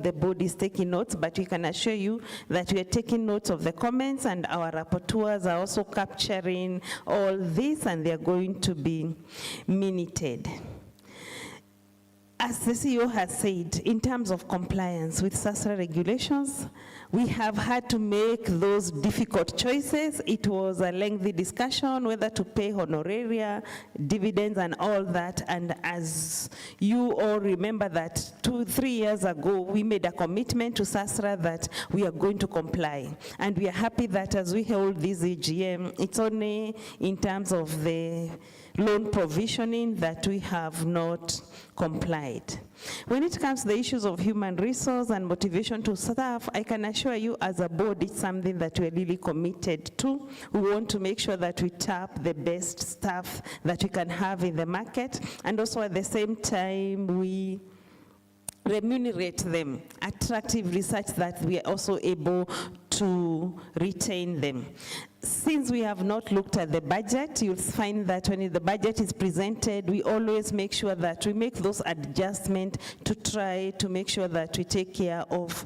hope the board is taking notes, but we can assure you that we are taking notes of the comments, and our rapporteurs are also capturing all this, and they are going to be minuted. As the CEO has said, in terms of compliance with SASRA regulations, we have had to make those difficult choices. It was a lengthy discussion whether to pay honoraria, dividends, and all that. And as you all remember that 2-3 years ago, we made a commitment to SASRA that we are going to comply. And we are happy that as we hold this AGM, it's only in terms of the loan provisioning that we have not complied. When it comes to the issues of human resource and motivation to staff, I can assure you as a board it's something that we're really committed to. We want to make sure that we tap the best staff that we can have in the market, and also at the same time we remunerate them attractively such that we are also able to retain them. Since we have not looked at the budget, you'll find that when the budget is presented, we always make sure that we make those adjustments to try to make sure that we take care of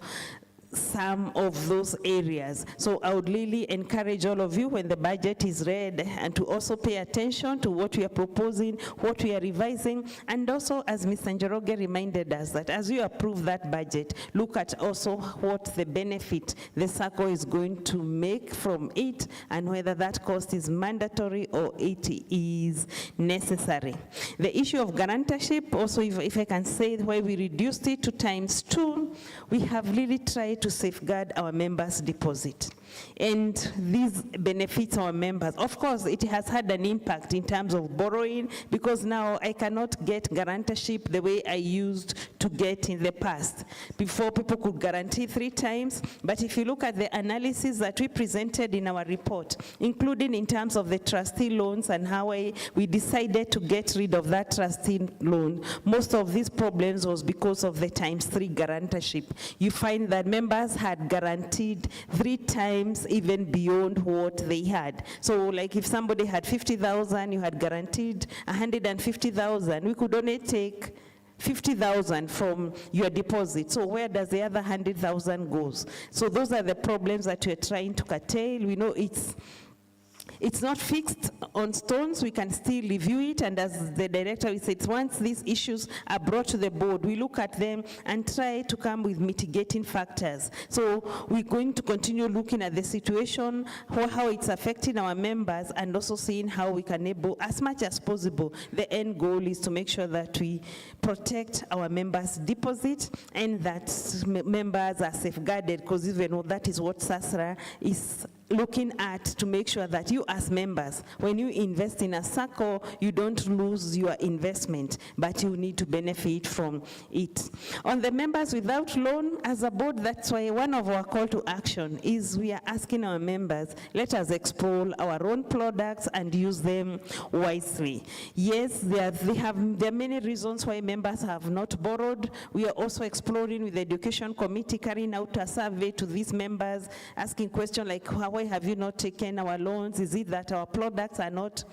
some of those areas. So I would really encourage all of you when the budget is read and to also pay attention to what we are proposing, what we are revising, and also as Mr. Njoroge reminded us that as you approve that budget, look at also what the benefit the Sacco is going to make from it and whether that cost is mandatory or it is necessary. The issue of guarantorship, also if I can say why we reduced it to ×2, we have really tried to safeguard our members' deposit. And these benefits our members. Of course, it has had an impact in terms of borrowing, because now I cannot get guarantorship the way I used to get in the past. Before, people could guarantee 3 times, but if you look at the analysis that we presented in our report, including in terms of the trustee loans and how we decided to get rid of that trustee loan, most of these problems was because of the ×3 guarantorship. You find that members had guaranteed 3 times even beyond what they had. So like if somebody had 50,000, you had guaranteed 150,000, we could only take 50,000 from your deposit. So where does the other 100,000 goes? So those are the problems that we're trying to curtail. We know it's not fixed on stones. We can still review it, and as the director said, once these issues are brought to the board, we look at them and try to come with mitigating factors. So we're going to continue looking at the situation, how it's affecting our members, and also seeing how we can enable, as much as possible, the end goal is to make sure that we protect our members' deposit and that members are safeguarded, because even though that is what SASRA is looking at, to make sure that you as members, when you invest in a Sacco, you don't lose your investment, but you need to benefit from it. On the members without loan, as a board, that's why one of our call to action is we are asking our members, let us explore our own products and use them wisely. Yes, there are many reasons why members have not borrowed. We are also exploring with the Education Committee, carrying out a survey to these members, asking questions like, why have you not taken our loans? Is it that our products are not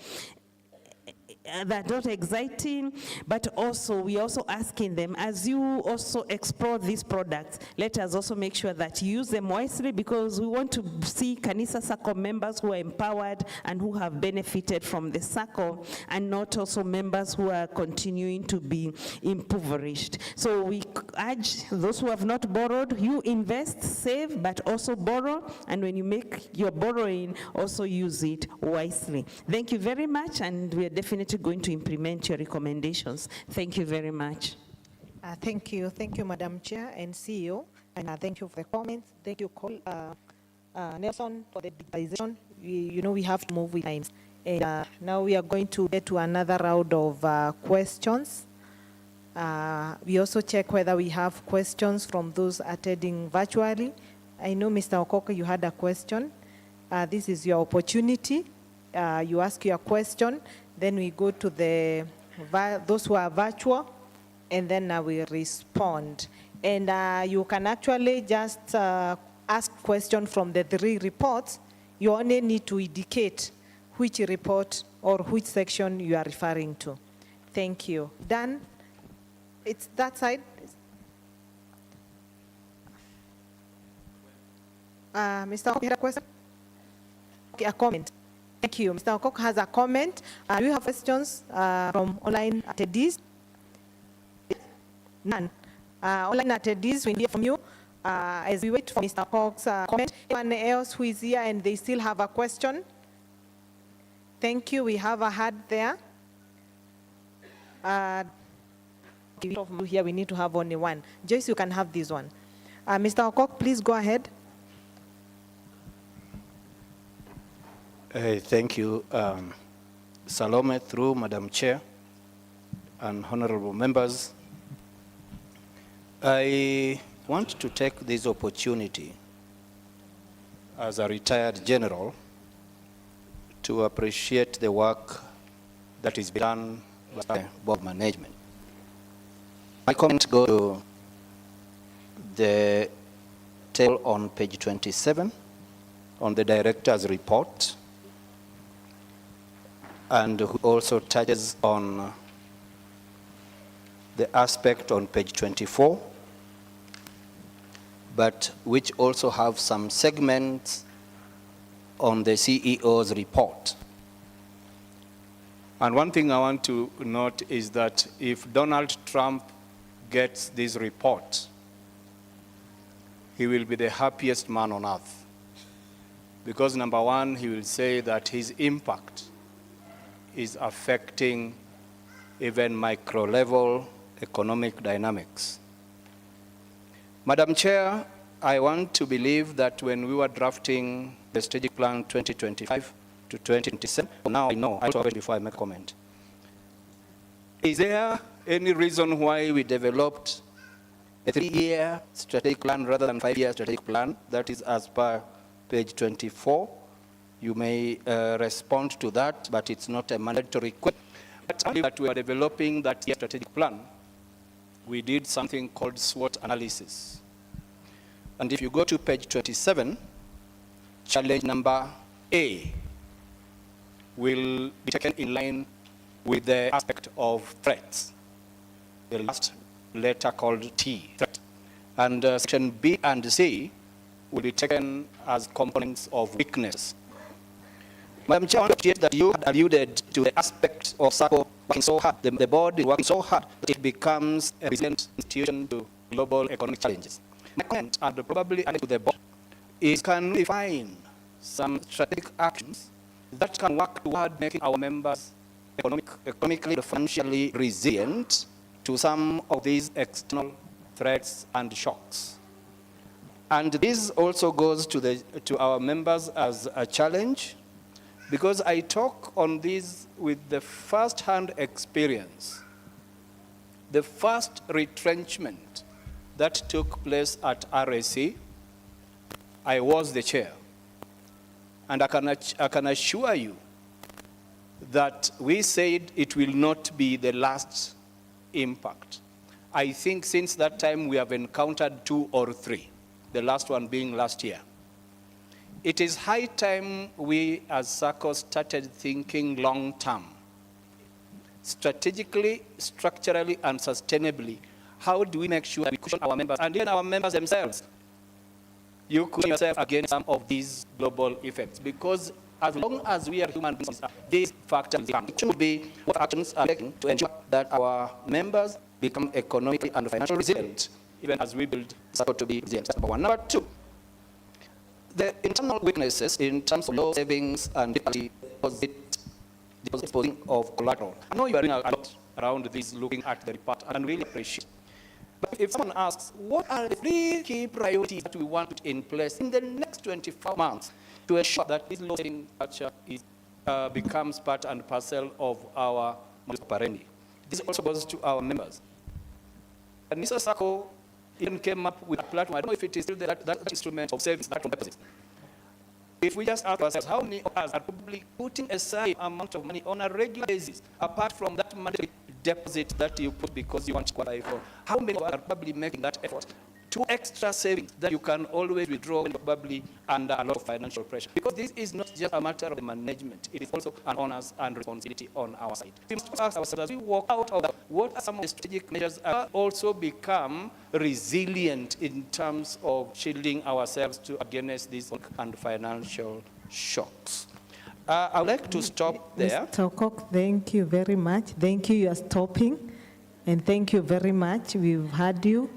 exciting? But also, we also asking them, as you also explore these products, let us also make sure that you use them wisely, because we want to see Kanisa Sacco members who are empowered and who have benefited from the Sacco, and not also members who are continuing to be impoverished. So we urge those who have not borrowed, you invest, save, but also borrow, and when you make your borrowing, also use it wisely. Thank you very much, and we are definitely going to implement your recommendations. Thank you very much. Thank you, Madam Chair and CEO, and thank you for the comments. Thank you, Nelson, for the digitalization. We have to move with times. And now we are going to get to another round of questions. We also check whether we have questions from those attending virtually. I know, Mr. Okoko, you had a question. This is your opportunity. You ask your question. Then we go to those who are virtual, and then we respond. And you can actually just ask questions from the 3 reports. You only need to indicate which report or which section you are referring to. Thank you. Dan, it's that side. Mr. Okok, you had a question? Okay, a comment. Thank you. Mr. Okok has a comment. Do you have questions from online attendees? None. Online attendees, we hear from you. As we wait for Mr. Okok's comment, anyone else who is here and they still have a question? Thank you. We have a hand there. Here we need to have only one. Joyce, you can have this one. Mr. Okok, please go ahead. Thank you, Salome, through Madam Chair and honorable members. I want to take this opportunity as a retired general to appreciate the work that is done by board management. My comment goes to the table on page 27 on the director's report, and who also touches on the aspect on page 24, but which also have some segments on the CEO's report. And one thing I want to note is that if Donald Trump gets this report, he will be the happiest man on earth. Because number one, he will say that his impact is affecting even micro-level economic dynamics. Madam Chair, I want to believe that when we were drafting the strategic plan 2025 to 2027, now I know, I'll talk before I make a comment. Is there any reason why we developed a 3-year strategic plan rather than 5-year strategic plan? That is as per page 24. You may respond to that, but it's not a mandatory question. But that we are developing that strategic plan, we did something called SWOT analysis. And if you go to page 27, challenge number A will be taken in line with the aspect of threats, the last letter called T, threat. And section B and C will be taken as components of weakness. Madam Chair, I want to appreciate that you had alluded to the aspect of Sacco working so hard, the board is working so hard that it becomes a resilient institution to global economic challenges. My comment, and probably to the board, is can we find some strategic actions that can work toward making our members economically and financially resilient to some of these external threats and shocks. And this also goes to our members as a challenge, because I talk on this with the first-hand experience. The first retrenchment that took place at RSC, I was the chair. And I can assure you that we said it will not be the last impact. I think since that time we have encountered 2 or 3, the last one being last year. It is high time we as Sacco started thinking long term, strategically, structurally, and sustainably. How do we make sure that we cushion our members, and even our members themselves, you cushion yourself against some of these global effects? Because as long as we are human beings, these factors come. It should be what actions are taken to ensure that our members become economically and financially resilient, even as we build Sacco to be resilient. That's number one. Number two, the internal weaknesses in terms of low savings and deposit exposing of collateral. I know you are doing a lot around this, looking at the report, and really appreciate. But if someone asks, what are the 3 key priorities that we want to put in place in the next 24 months to ensure that this low saving culture becomes part and parcel of our modus operandi? This also goes to our members. And Mr. Sacco even came up with a platform. I don't know if it is still that instrument of savings that from deposits. If we just ask ourselves, how many of us are probably putting aside amount of money on a regular basis, apart from that mandatory deposit that you put because you want to qualify for? How many of us are probably making that effort to extra savings that you can always withdraw when probably under a lot of financial pressure. Because this is not just a matter of the management, it is also an onus and responsibility on our side. We must ask ourselves, as we walk out of that, what are some of the strategic measures that also become resilient in terms of shielding ourselves against these and financial shocks? I would like to stop there. Mr. Okok, thank you very much. Thank you, you are stopping. And thank you very much. We've heard you.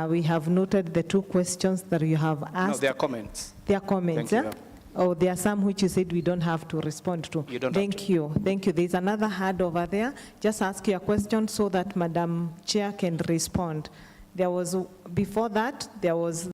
We have noted the 2 questions that you have asked. No, they are comments. They are comments, Thank yeah? you. Oh, there are some which you said we don't have to respond to. You don't Thank have to. you. Thank you. There's another hand over there. Just ask your question so that Madam Chair can respond. There was, before that, there was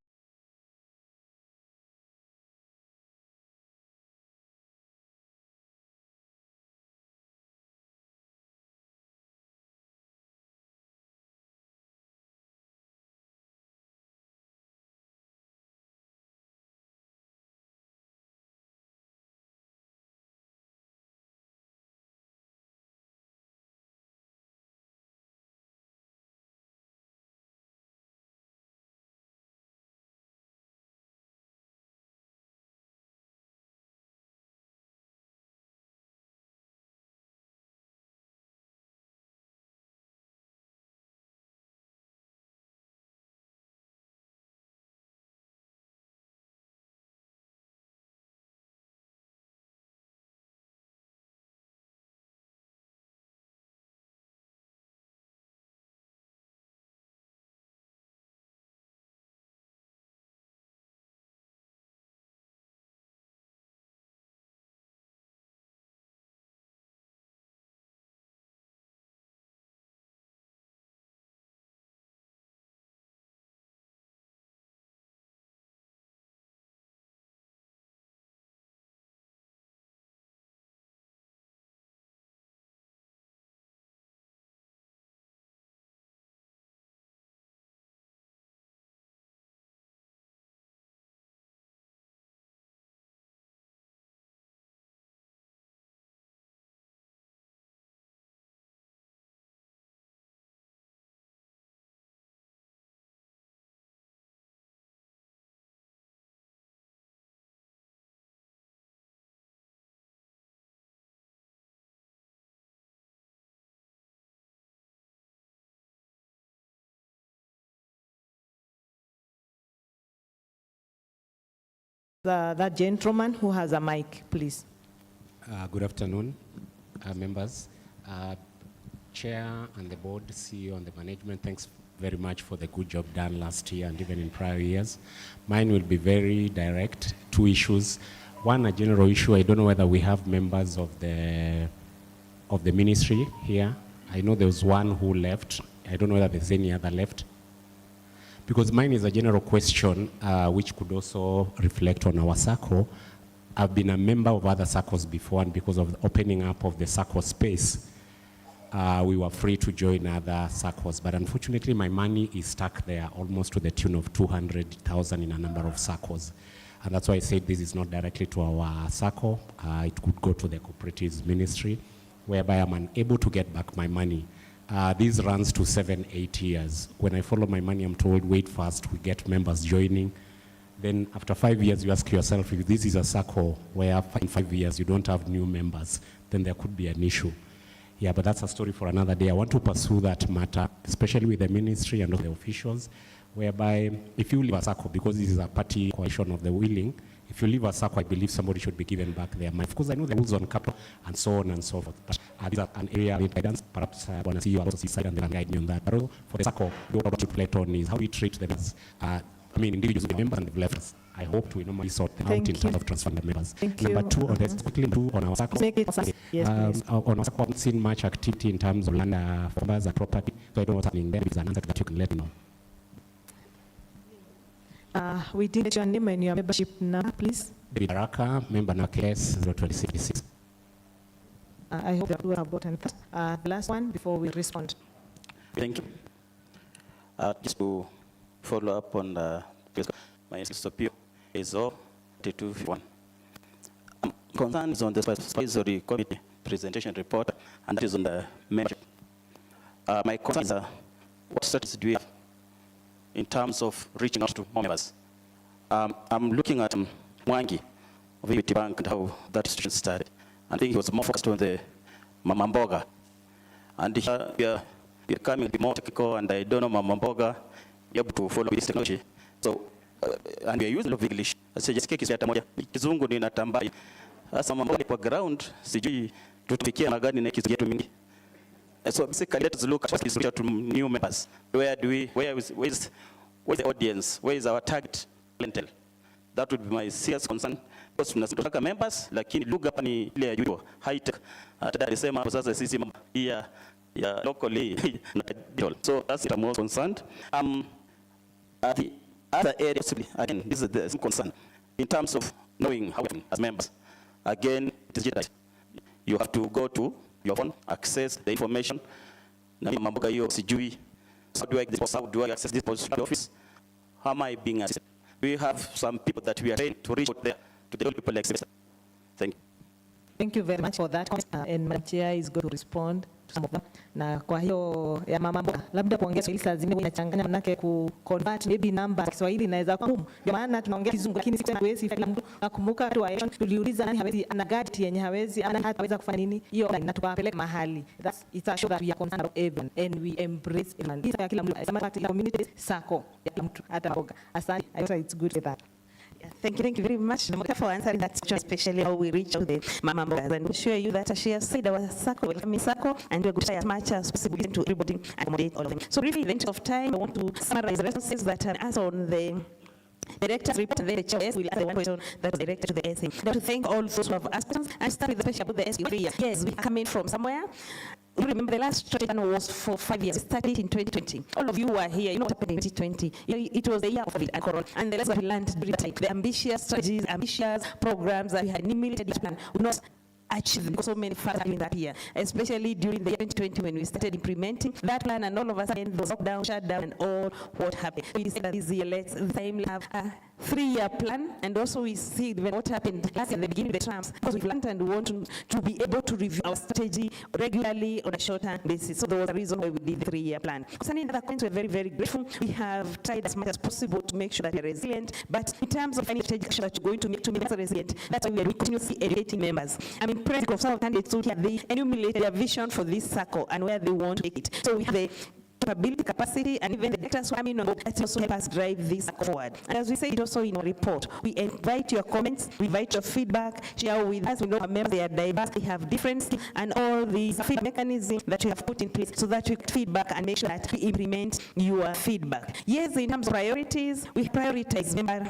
that gentleman who has a mic, please. Good afternoon, members. Chair and the board, CEO and the management, thanks very much for the good job done last year and even in prior years. Mine will be very direct, 2 issues. One, a general issue. I don't know whether we have members of the ministry here. I know there was one who left. I don't know whether there's any other left. Because mine is a general question which could also reflect on our Sacco. I've been a member of other Saccos before, and because of the opening up of the Sacco space, we were free to join other Saccos. But unfortunately, my money is stuck there almost to the tune of 200,000 in a number of Saccos. And that's why I said this is not directly to our Sacco. It could go to the cooperatives ministry, whereby I'm unable to get back my money. This runs to 7-8 years. When I follow my money, I'm told, wait first, we get members joining. Then after 5 years, you ask yourself, if this is a Sacco where in 5 years you don't have new members, then there could be an issue. Yeah, but that's a story for another day. I want to pursue that matter, especially with the ministry and the officials, whereby if you leave a Sacco, because this is a party coalition of the willing, if you leave a Sacco, I believe somebody should be given back their money. Of course, I know the rules on capital and so on and so forth, but these are an area of guidance. Perhaps I want to see you also see side and they can guide me on that. But also for the Sacco, what to play on is how we treat them as, individuals, the members and the left. I hope to normally sort them out in terms of transferring the members. Number 2, on this, quickly on our Sacco. Yes, on our Sacco, I haven't seen much activity in terms of land members and property, so I don't know what's happening there. It's an answer that you can let me know. We didn't get your name and your membership number, please. David Araka, member number KS 026. I hope that we have gotten that. The last one before we respond. Thank you. Just to follow up on my SOP is 2251. Concerns on the supervisory committee presentation report, and that is on the membership. My concern is what strategies do we have in terms of reaching out to more members. I'm looking at Mwangi of Nwdt Bank and how that institution started. I think he was more focused on the Mama Mboga. And here we are coming to be more technical, and I don't know Mama Mboga, able to follow this technology. So, and we are using a lot of English. I say, just kiki siyata moja, kizungu ni natambai. Asa Mama Mboga kwa ground, sijui tutufikia magani na kizu yetu mingi. So basically, let's look at what is reach out to new members. Where is the audience? Where is our target clientele? That would be my serious concern. Because tunataka members, lakini lugha hapa ni ile ya juu, high tech. Hata alisema hapo sasa sisi ya locally na digital. So that's it, I'm most concerned. The other area, possibly, again, this is the concern in terms of knowing how we as members. Again, it is that you have to go to your phone, access the information. Na mambo hiyo sijui. How do I access this position office? How am I being assisted? We have some people that we are trained to reach out there to the old people like this. Thank you. Thank you very much for that. And Madam Chair is going to respond to some of them. Na kwa hiyo ya Mama Mboga, labda kuongea Kiswahili saa zingine inachanganya, manake ku convert maybe number Kiswahili inaweza kuwa ngumu. Ndio maana tunaongea Kizungu, lakini sisi hatuwezi kila mtu nakumbuka tu action tuliuliza nani hawezi ana gadget yenye hawezi ana hataweza kufanya nini hiyo, na tukapeleka mahali. That's it shows that we are concerned about everyone and we embrace everyone. This ya kila mtu as a matter of community Sacco ya kila mtu hata Mboga. Asante. I thought it's good for that. Thank you very much for answering that question, especially how we reach out the Mama Mbogas. And we assure you that she has said our Sacco, welcoming Sacco, and we're going to try as much as possible to everybody and accommodate all of them. So really, in the interest of time, I want to summarize the responses that are answered on the director's report, and then the chair will answer one question that was directed to the SA. I want to thank all those who have asked questions, and start with the question about the SQ 3 years. Yes, we are coming from somewhere. You remember the last strategy was for 5 years. It started in 2020. All of you were here. You know what happened in 2020. It was the year of COVID and Corona. And the lessons we learned during that time, the ambitious strategies, ambitious programs that we had in military plan would not achieve because so many factors in that year, especially during the year 2020 when we started implementing that plan, and all of us again those lockdown, shutdown, and all what happened. We said that this year let's have a 3-year plan, and also we see what happened last year at the beginning of the terms, because we planned and we want to be able to review our strategy regularly on a short-term basis. So there was a reason why we did the 3-year plan. Concerning other points, we're very, very grateful. We have tried as much as possible to make sure that we're resilient, but in terms of any strategic action that you're going to make us resilient, that's why we are continuously educating members. I mean, of some candidates who have the enumerated their vision for this Sacco and where they want to take it. So we have the capability, capacity, and even the directors who are in on board that also help us drive this forward. And as we say it also in our report, we invite your comments, we invite your feedback, share with us. We know our members, they are diverse, they have different skills, and all these feedback mechanisms that we have put in place so that we get feedback and make sure that we implement your feedback. Yes, in terms of priorities, we prioritize member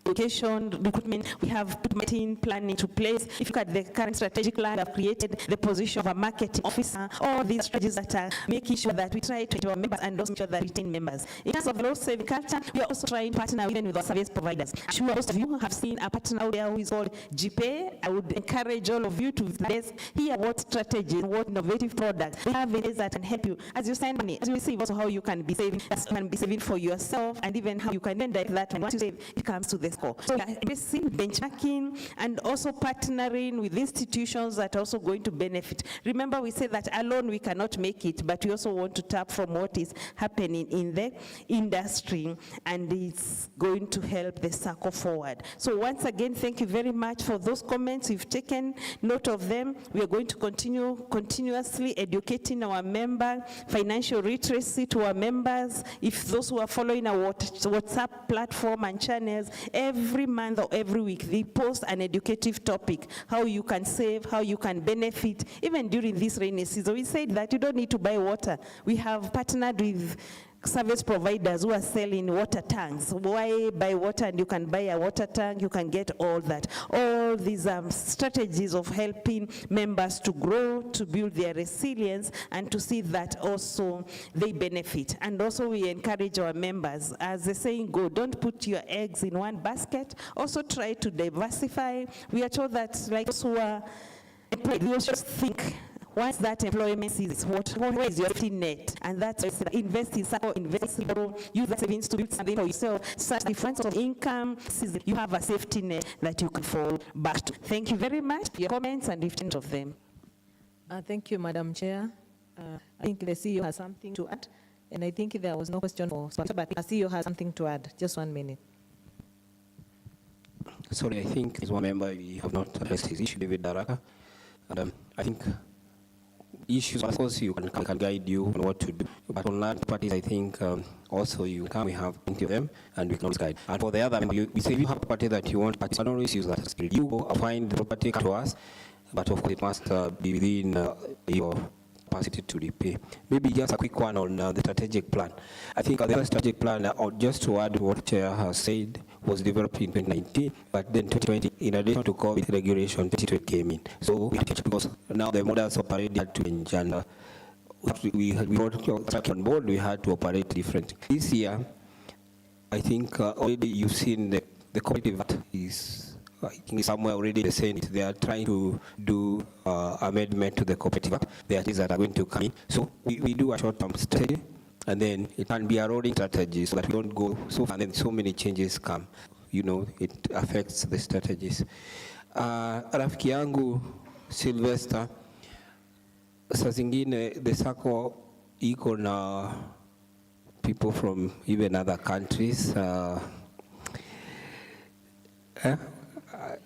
education, recruitment. We have put marketing plan into place. If you look at the current strategic plan, we have created the position of a marketing officer. All these strategies that are making sure that we try to our members and also make sure that we retain members. In terms of low saving culture, we are also trying to partner even with our service providers. I'm sure most of you have seen a partner out there who is called GPay. I would encourage all of you to hear what strategies, what innovative products they have in that can help you as you send money, as you receive, also how you can be saving for yourself, and even how you can then direct that when once you save, it comes to the score. So benchmarking and also partnering with institutions that are also going to benefit. Remember, we say that alone we cannot make it, but we also want to tap from what is happening in the industry, and it's going to help the Sacco forward. So once again, thank you very much for those comments. We've taken note of them. We are going to continue continuously educating our member, financial literacy to our members. If those who are following our WhatsApp platform and channels, every month or every week, they post an educative topic, how you can save, how you can benefit, even during this rainy season. We said that you don't need to buy water. We have partnered with service providers who are selling water tanks. Why buy water and you can buy a water tank, you can get all that. All these strategies of helping members to grow, to build their resilience, and to see that also they benefit. And also we encourage our members, as the saying goes, don't put your eggs in one basket. Also try to diversify. We are told that like those who are employed, we also think, once that employment ceases, where is your safety net? And that's invest in Sacco, invest in Sacco, use that savings to build something for yourself. Such difference of income, you have a safety net that you can fall back to. Thank you very much for your comments and lifting of them. Thank you, Madam Chair. I think the CEO has something to add. And I think there was no question for sponsor, but our CEO has something to add. Just 1 minute. Sorry, I think there's one member we have not addressed his issue, David Daraka. And I think issues, of course, you can guide you on what to do. But on land properties, I think also we have plenty of them, and we can always guide. And for the other member, we say if you have property that you want, but no issues that skill, you go find the property, come to us. But of course, it must be within your capacity to repay. Maybe just a quick one on the strategic plan. I think the other strategic plan, just to add what Chair has said, was developed in 2019, but then 2020, in addition to COVID regulation, 2020 came in. So we had to change because now the models operate had to change, and we brought on board, we had to operate differently. This year, I think already you've seen the cooperative act is, I think somewhere already the Senate, they are trying to do amendment to the cooperative act. There are things that are going to come in. So we do a short-term strategy, and then it can be a rolling strategy so that we don't go so far and then so many changes come. You know, it affects the strategies. Rafiki yangu Sylvester, saa zingine the Sacco iko na people from even other countries.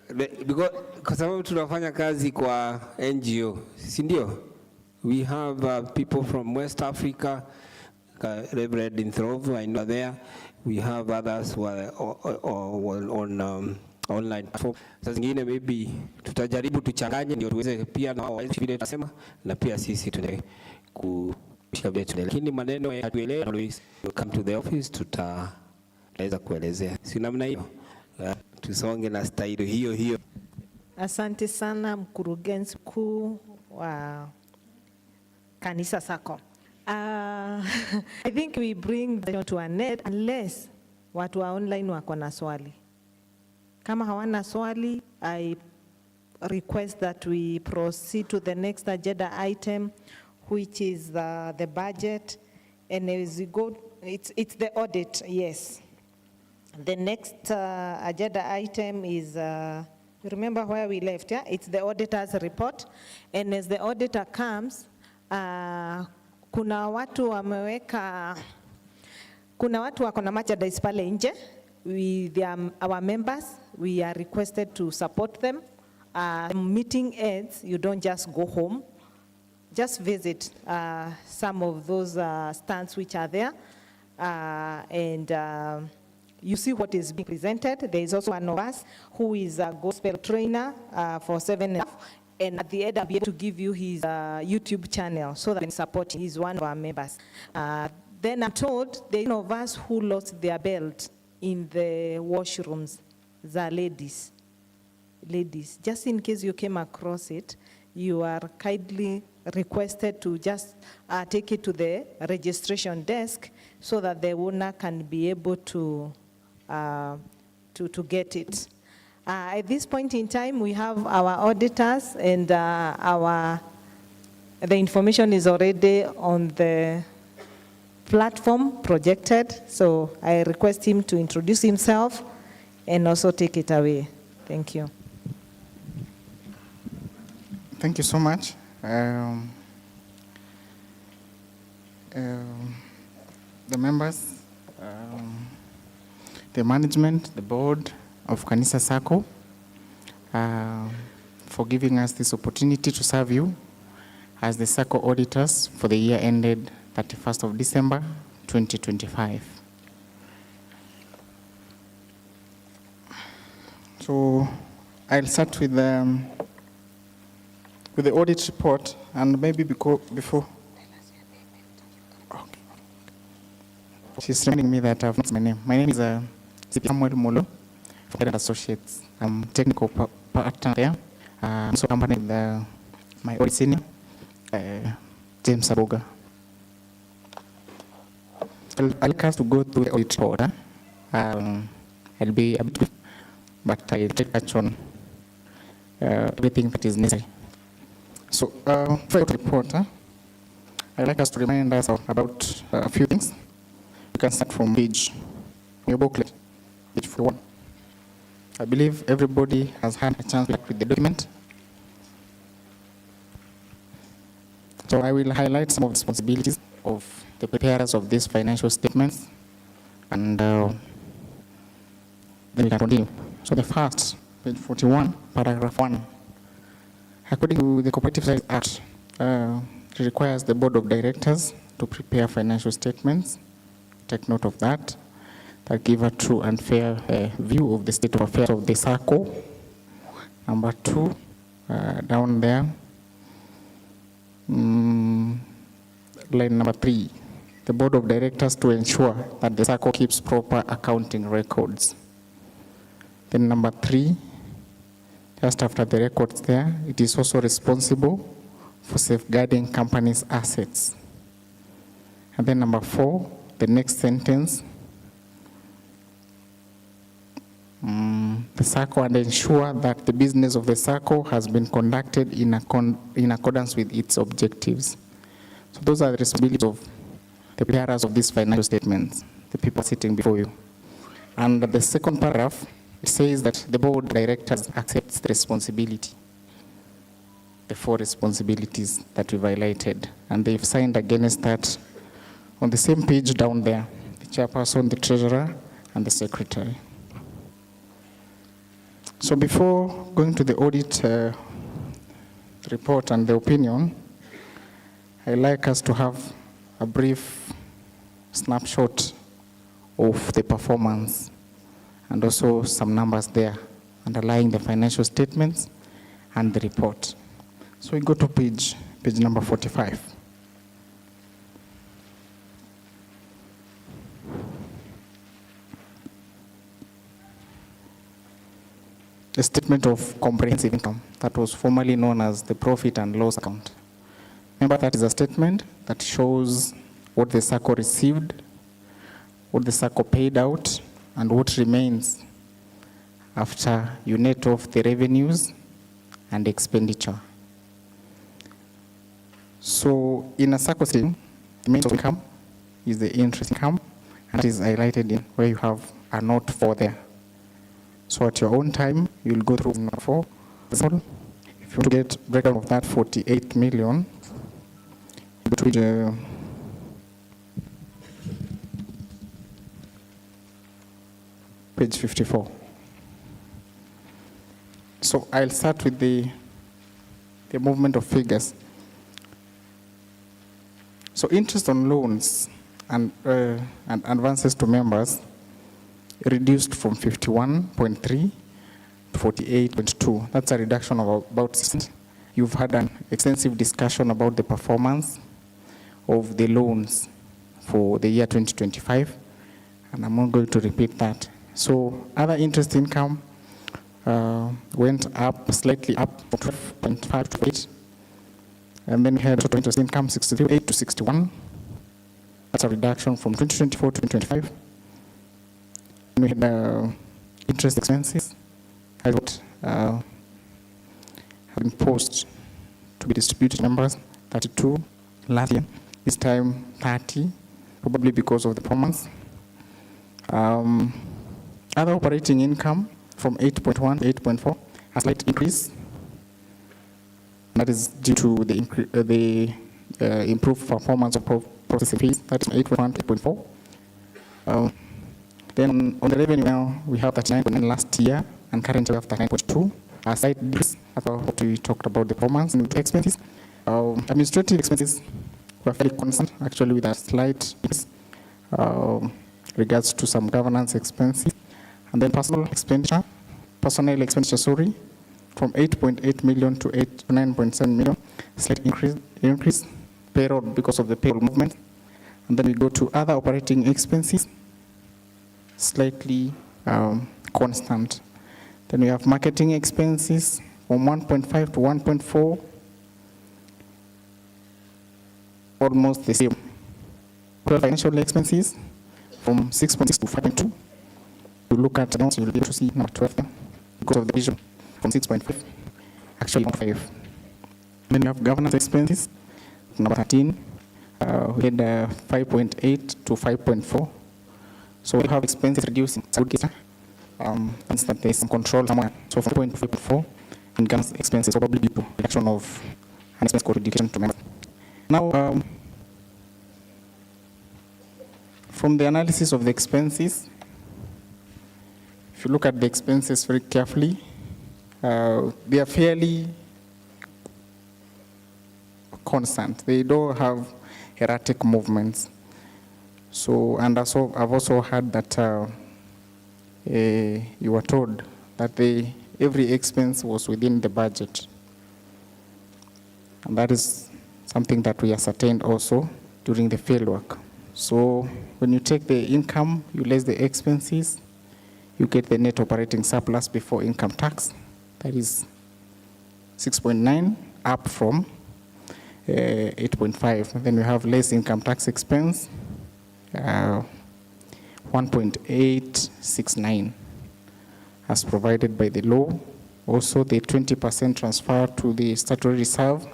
Because kwa sababu tunafanya kazi kwa NGO, si ndio? We have people from West Africa, Reverend Inthrovu, I know there. We have others who are on online platform. Sasa zingine maybe tutajaribu tuchanganye ndio tuweze pia na wao vile tunasema na pia sisi tunaweza kushika vile tunaelewa. Lakini maneno hatuelewi, always come to the office tutaweza kuelezea. Si namna hiyo. Tusonge na style hiyo. Asante sana mkurugenzi mkuu wa Kanisa Sacco. I think we bring to an end unless watu wa online wako na swali. Kama hawana swali, I request that we proceed to the next agenda item, which is the budget. And as we go, it's the audit, yes. The next agenda item is, remember where we left, yeah? It's the auditor's report. And as the auditor comes, kuna watu wako na merchandise pale nje. Our members, we are requested to support them. Meeting ends, you don't just go home. Just visit some of those stands which are there. You see what is being presented. There is also one of us who is a gospel trainer for 7.5. And at the end, I'll be able to give you his YouTube channel so that you can support him. He's one of our members. Then I'm told there are one of us who lost their belt in the washrooms, the ladies. Just in case you came across it, you are kindly requested to just take it to the registration desk so that the owner can be able to get it. At this point in time, we have our auditors, and the information is already on the platform projected. So I request him to introduce himself and also take it away. Thank you. Thank you so much. The members, the management, the board of Kanisa Sacco, for giving us this opportunity to serve you as the Sacco auditors for the year ended 31st of December, 2025. So I'll start with the audit report, and maybe before. Okay. She's reminding me that I've not my name. My name is CP Samuel Molo from Associates. I'm technical partner there. I'm also accompanied with my audit senior, James Aboga. I'll like us to go through the audit report. I'll be a bit, but I'll take touch on everything that is necessary. So, for the report, I'd like us to remind us about a few things. You can start from page, your booklet, page 41. I believe everybody has had a chance to look with the document. So I will highlight some of the responsibilities of the preparers of these financial statements, and then we can continue. So the first, page 41, paragraph 1. According to the Cooperative Services Act, it requires the board of directors to prepare financial statements. Take note of that give a true and fair view of the state of affairs of the Sacco. Number 2, down there, line number 3, the board of directors to ensure that the Sacco keeps proper accounting records. Then number 3, just after the records there, it is also responsible for safeguarding companies' assets. And then number 4, the next sentence, the Sacco and ensure that the business of the Sacco has been conducted in accordance with its objectives. So those are the responsibilities of the preparers of these financial statements, the people sitting before you. And the second paragraph, it says that the board of directors accepts the responsibility, the 4 responsibilities that we've highlighted, and they've signed against that on the same page down there, the chairperson, the treasurer, and the secretary. So before going to the audit report and the opinion, I'd like us to have a brief snapshot of the performance and also some numbers there underlying the financial statements and the report. So we go to page number 45. The statement of comprehensive income that was formerly known as the profit and loss account. Remember, that is a statement that shows what the Sacco received, what the Sacco paid out, and what remains after you net off the revenues and expenditure. So in a Sacco scheme, the main source of income is the interest income, and it is highlighted in where you have a note 4 there. So at your own time, you'll go through number 4. If you want to get breakdown of that 48 million, you go to page 54. So I'll start with the movement of figures. So interest on loans and advances to members reduced from 51.3 to 48.2. That's a reduction of about 6%. You've had an extensive discussion about the performance of the loans for the year 2025, and I'm not going to repeat that. So other interest income went up, slightly up from 12.5 to 8. And then we had total interest income 63.8 to 61. That's a reduction from 2024 to 2025. We had interest expenses that have been posted to be distributed to members, 32 last year, this time 30, probably because of the performance. Other operating income from 8.1 to 8.4, a slight increase. That is due to the improved performance of processing fees, that's 8.1 to 8.4. Then on the revenue now, we have 39.9 last year, and currently we have 39.2. A slight decrease, after what we talked about the performance and expenses. Administrative expenses were fairly constant, actually with a slight increase regards to some governance expenses. And then personnel expenditure, from 8.8 million to 9.7 million, slight increase, payroll because of the payroll movement. And then we go to other operating expenses, slightly constant. Then we have marketing expenses from 1.5 to 1.4, almost the same. Financial expenses from 6.6 to 5.2. You look at announcement, you'll be able to see number 12 because of the division from 6.5, actually 1.5. Then you have governance expenses, number 13. We had 5.8 to 5.4. So we have expenses reducing. It's a good case. Means that there's some control somewhere. So from 5.4 in governance expenses, probably due to reduction of an expense code education to members. Now, From the analysis of the expenses, if you look at the expenses very carefully, they are fairly constant. They don't have erratic movements. So, and also, I've also heard that you were told that every expense was within the budget. And that is something that we ascertained also during the fieldwork. So when you take the income, you less the expenses, you get the net operating surplus before income tax. That is 6.9, up from 8.5. Then you have less income tax expense, 1.869, as provided by the law. Also, the 20% transfer to the statutory reserve.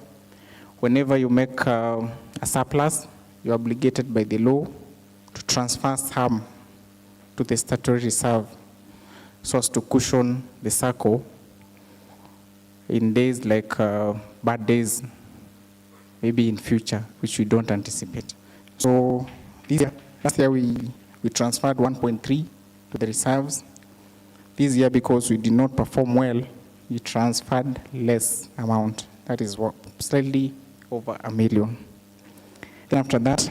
Whenever you make a surplus, you're obligated by the law to transfer some to the statutory reserve so as to cushion the Sacco in days like bad days, maybe in future, which we don't anticipate. So last year we transferred 1.3 to the reserves. This year, because we did not perform well, we transferred less amount. That is what, slightly over $1 million. Then after that,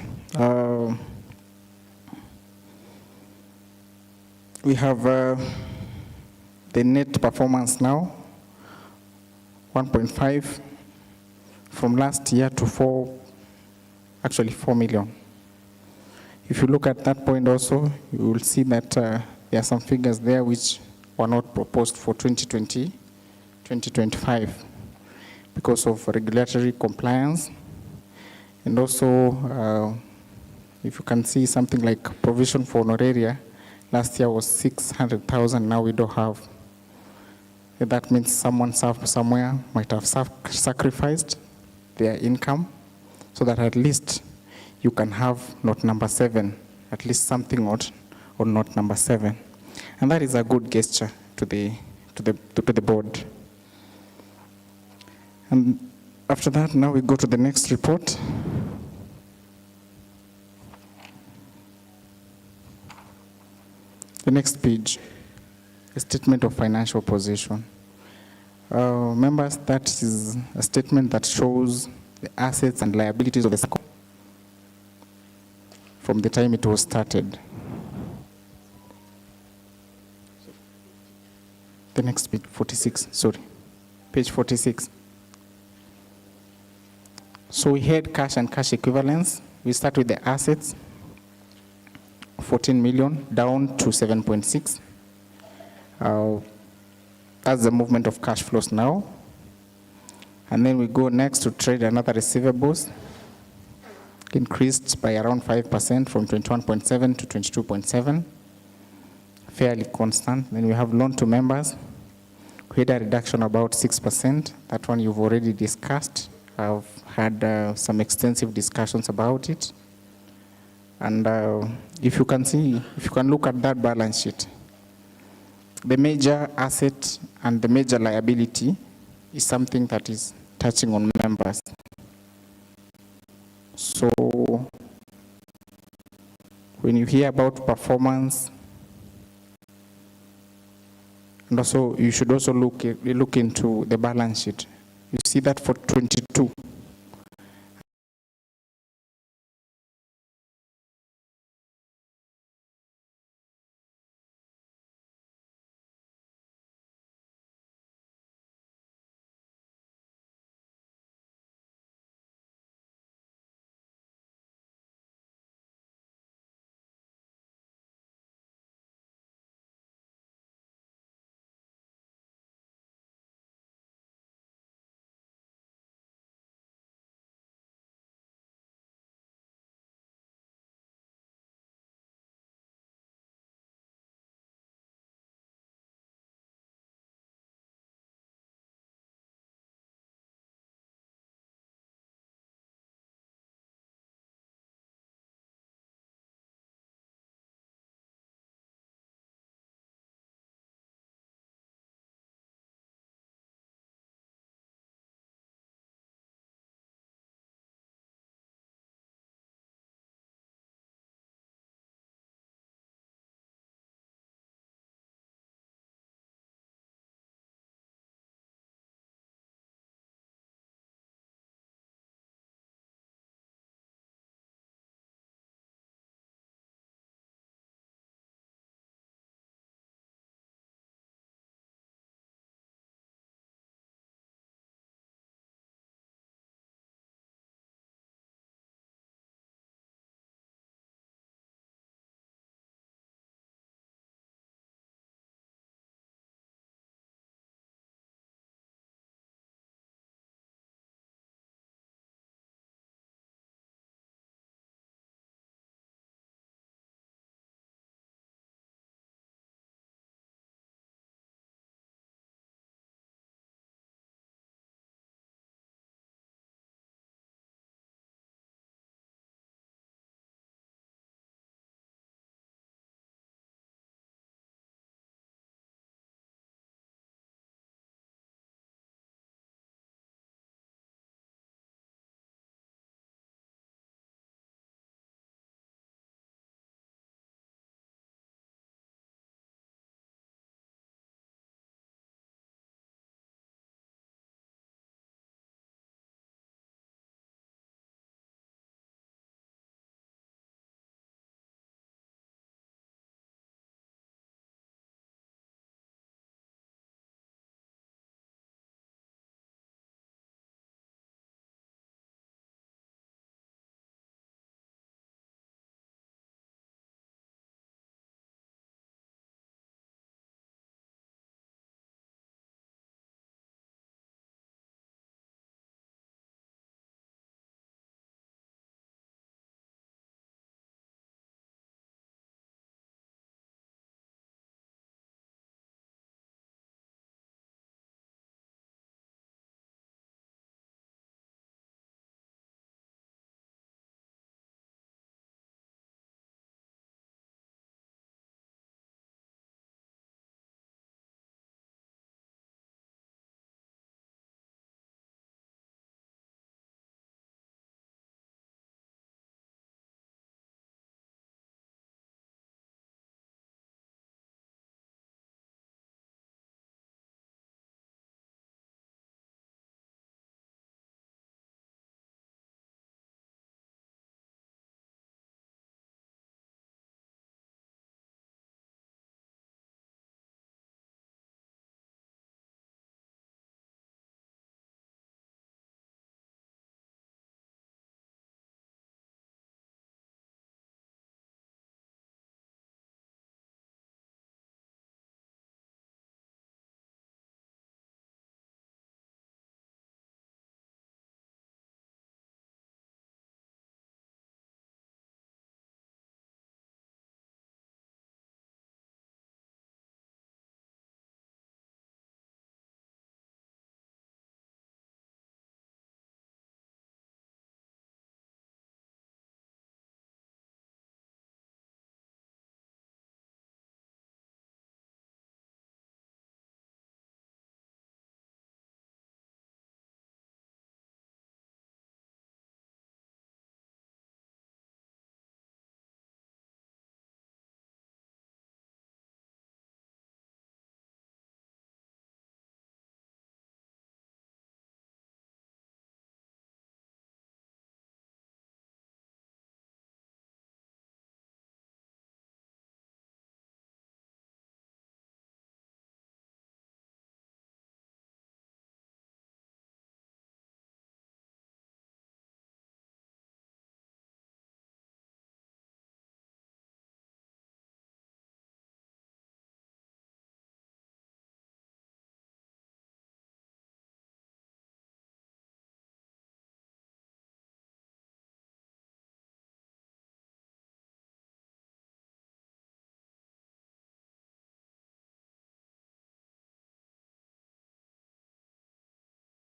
we have the net performance now, 1.5 from last year to 4 million. If you look at that point also, you will see that there are some figures there which were not proposed for 2020, 2025 because of regulatory compliance. And also, if you can see something like provision for honoraria, last year was 600,000, now we don't have. That means someone somewhere might have sacrificed their income so that at least you can have note number 7, at least something on note number 7. And that is a good gesture to the board. And after that, now we go to the next report. The next page, a statement of financial position. Members, that is a statement that shows the assets and liabilities of the Sacco from the time it was started. The next page, 46, sorry, page 46. So we had cash and cash equivalents. We start with the assets, 14 million, down to 7.6. That's the movement of cash flows now. And then we go next to trade and other receivables, increased by around 5% from 21.7 to 22.7, fairly constant. Then we have loan to members. We had a reduction about 6%. That one you've already discussed. I've had some extensive discussions about it. And if you can look at that balance sheet, the major asset and the major liability is something that is touching on members. So when you hear about performance, and also you should also look into the balance sheet. You see that for 22,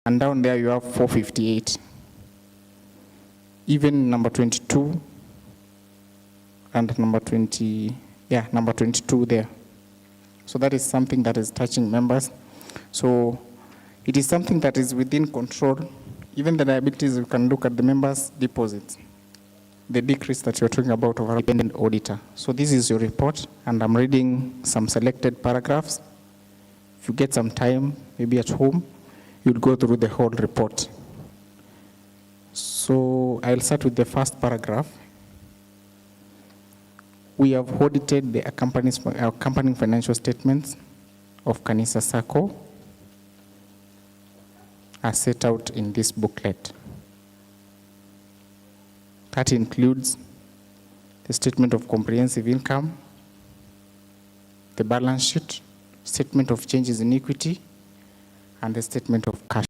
And down there you have 458. Even number 22 and number 20, yeah, number 22 there. So that is something that is touching members. So it is something that is within control. Even the liabilities, you can look at the members' deposits, the decrease that you're talking about of our independent auditor. So this is your report, and I'm reading some selected paragraphs. If you get some time, maybe at home, you'll go through the whole report. So I'll start with the first paragraph. We have audited the accompanying financial statements of Kanisa Sacco as set out in this booklet. That includes the statement of comprehensive income, the balance sheet, statement of changes in equity, and the statement of cash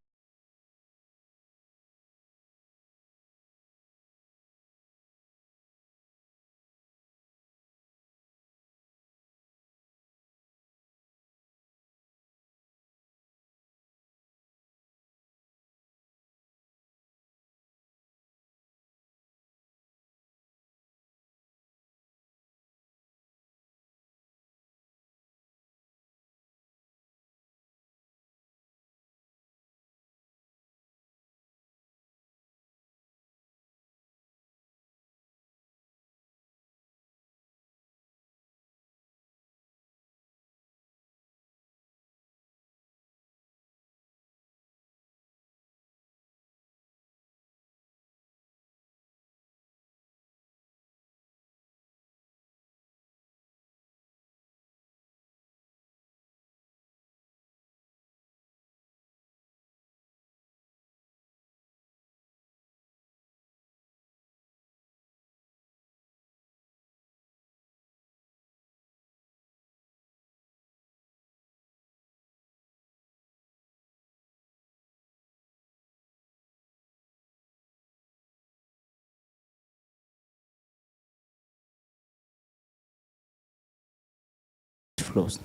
flows.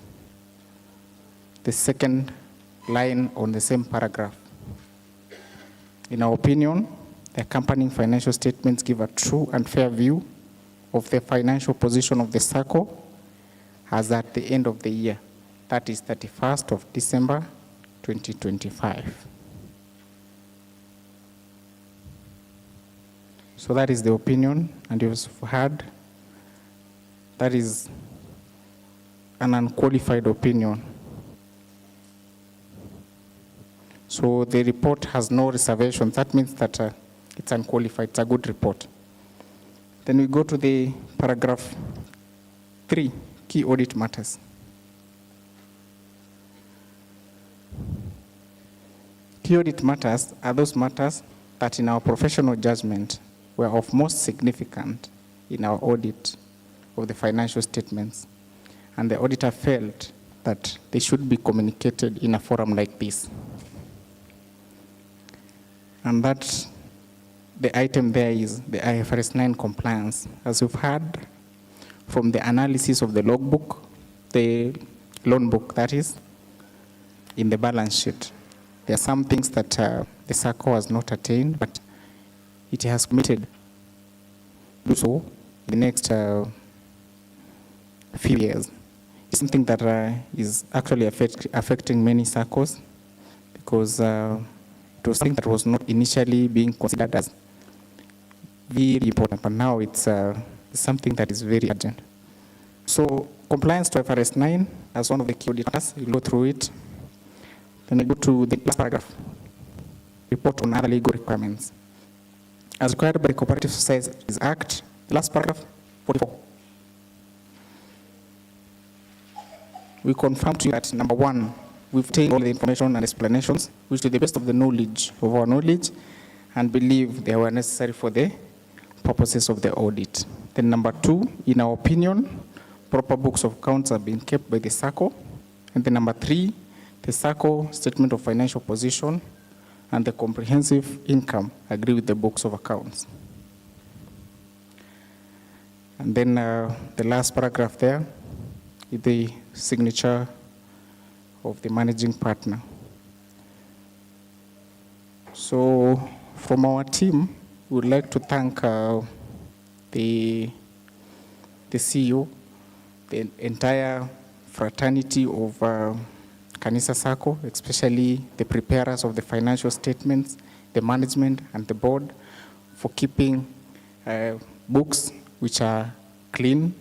The second line on the same paragraph. In our opinion, the accompanying financial statements give a true and fair view of the financial position of the Sacco as at the end of the year, that is 31st of December 2025. So that is the opinion, and you've heard that is an unqualified opinion. So the report has no reservations. That means that it's unqualified. It's a good report. Then we go to the paragraph 3, key audit matters. Key audit matters are those matters that in our professional judgment were of most significant in our audit of the financial statements. And the auditor felt that they should be communicated in a forum like this. And that the item there is the IFRS 9 compliance. As you've heard from the analysis of the logbook, the loan book that is, in the balance sheet, there are some things that the Sacco has not attained, but it has committed to do so in the next few years. It's something that is actually affecting many Saccos, because it was something that was not initially being considered as very important, but now it's something that is very urgent. So compliance to IFRS 9 as one of the key auditors, you go through it. Then I go to the last paragraph, report on other legal requirements. As required by the Cooperative Societies Act, the last paragraph, 44. We confirm to you that, number one, we've obtained all the information and explanations, which to the best of the knowledge, of our knowledge, and believe they were necessary for the purposes of the audit. Then number two, in our opinion, proper books of accounts have been kept by the Sacco. And then number three, the Sacco statement of financial position and the comprehensive income agree with the books of accounts. And then the last paragraph there is the signature of the managing partner. So from our team, we would like to thank the CEO, the entire fraternity of Kanisa Sacco, especially the preparers of the financial statements, the management and the board, for keeping books which are clean.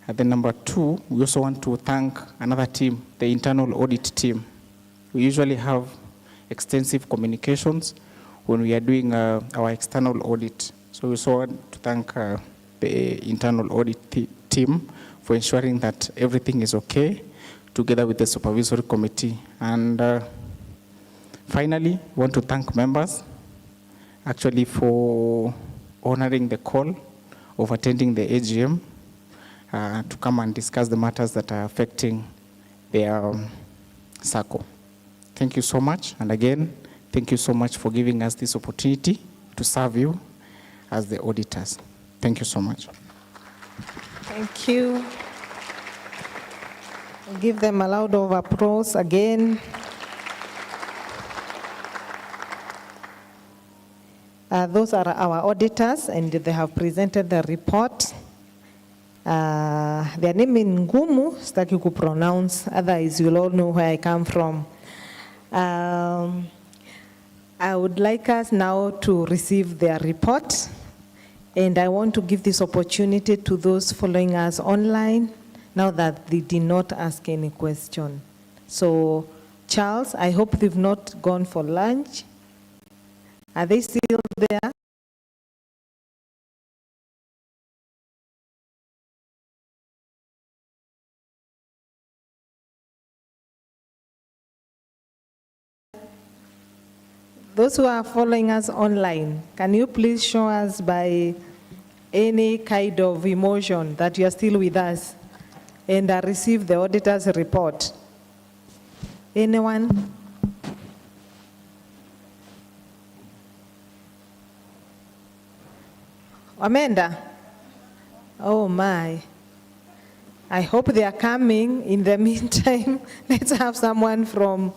And then number two, we also want to thank another team, the internal audit team. We usually have extensive communications when we are doing our external audit. So we also want to thank the internal audit team for ensuring that everything is okay, together with the supervisory committee. And finally, we want to thank members actually for honoring the call of attending the AGM to come and discuss the matters that are affecting their Sacco. Thank you so much. And again, thank you so much for giving us this opportunity to serve you as the auditors. Thank you so much. Thank you. Give them a loud of applause again. Those are our auditors, and they have presented the report. Their name in Ngumu, sitaki kupronounce, otherwise you'll all know where I come from. I would like us now to receive their report, and I want to give this opportunity to those following us online, now that they did not ask any question. So, Charles, I hope they've not gone for lunch. Are they still there? Those who are following us online, can you please show us by any kind of emotion that you are still with us and receive the auditor's report? Anyone? Amanda? Oh my. I hope they are coming. In the meantime, let's have someone from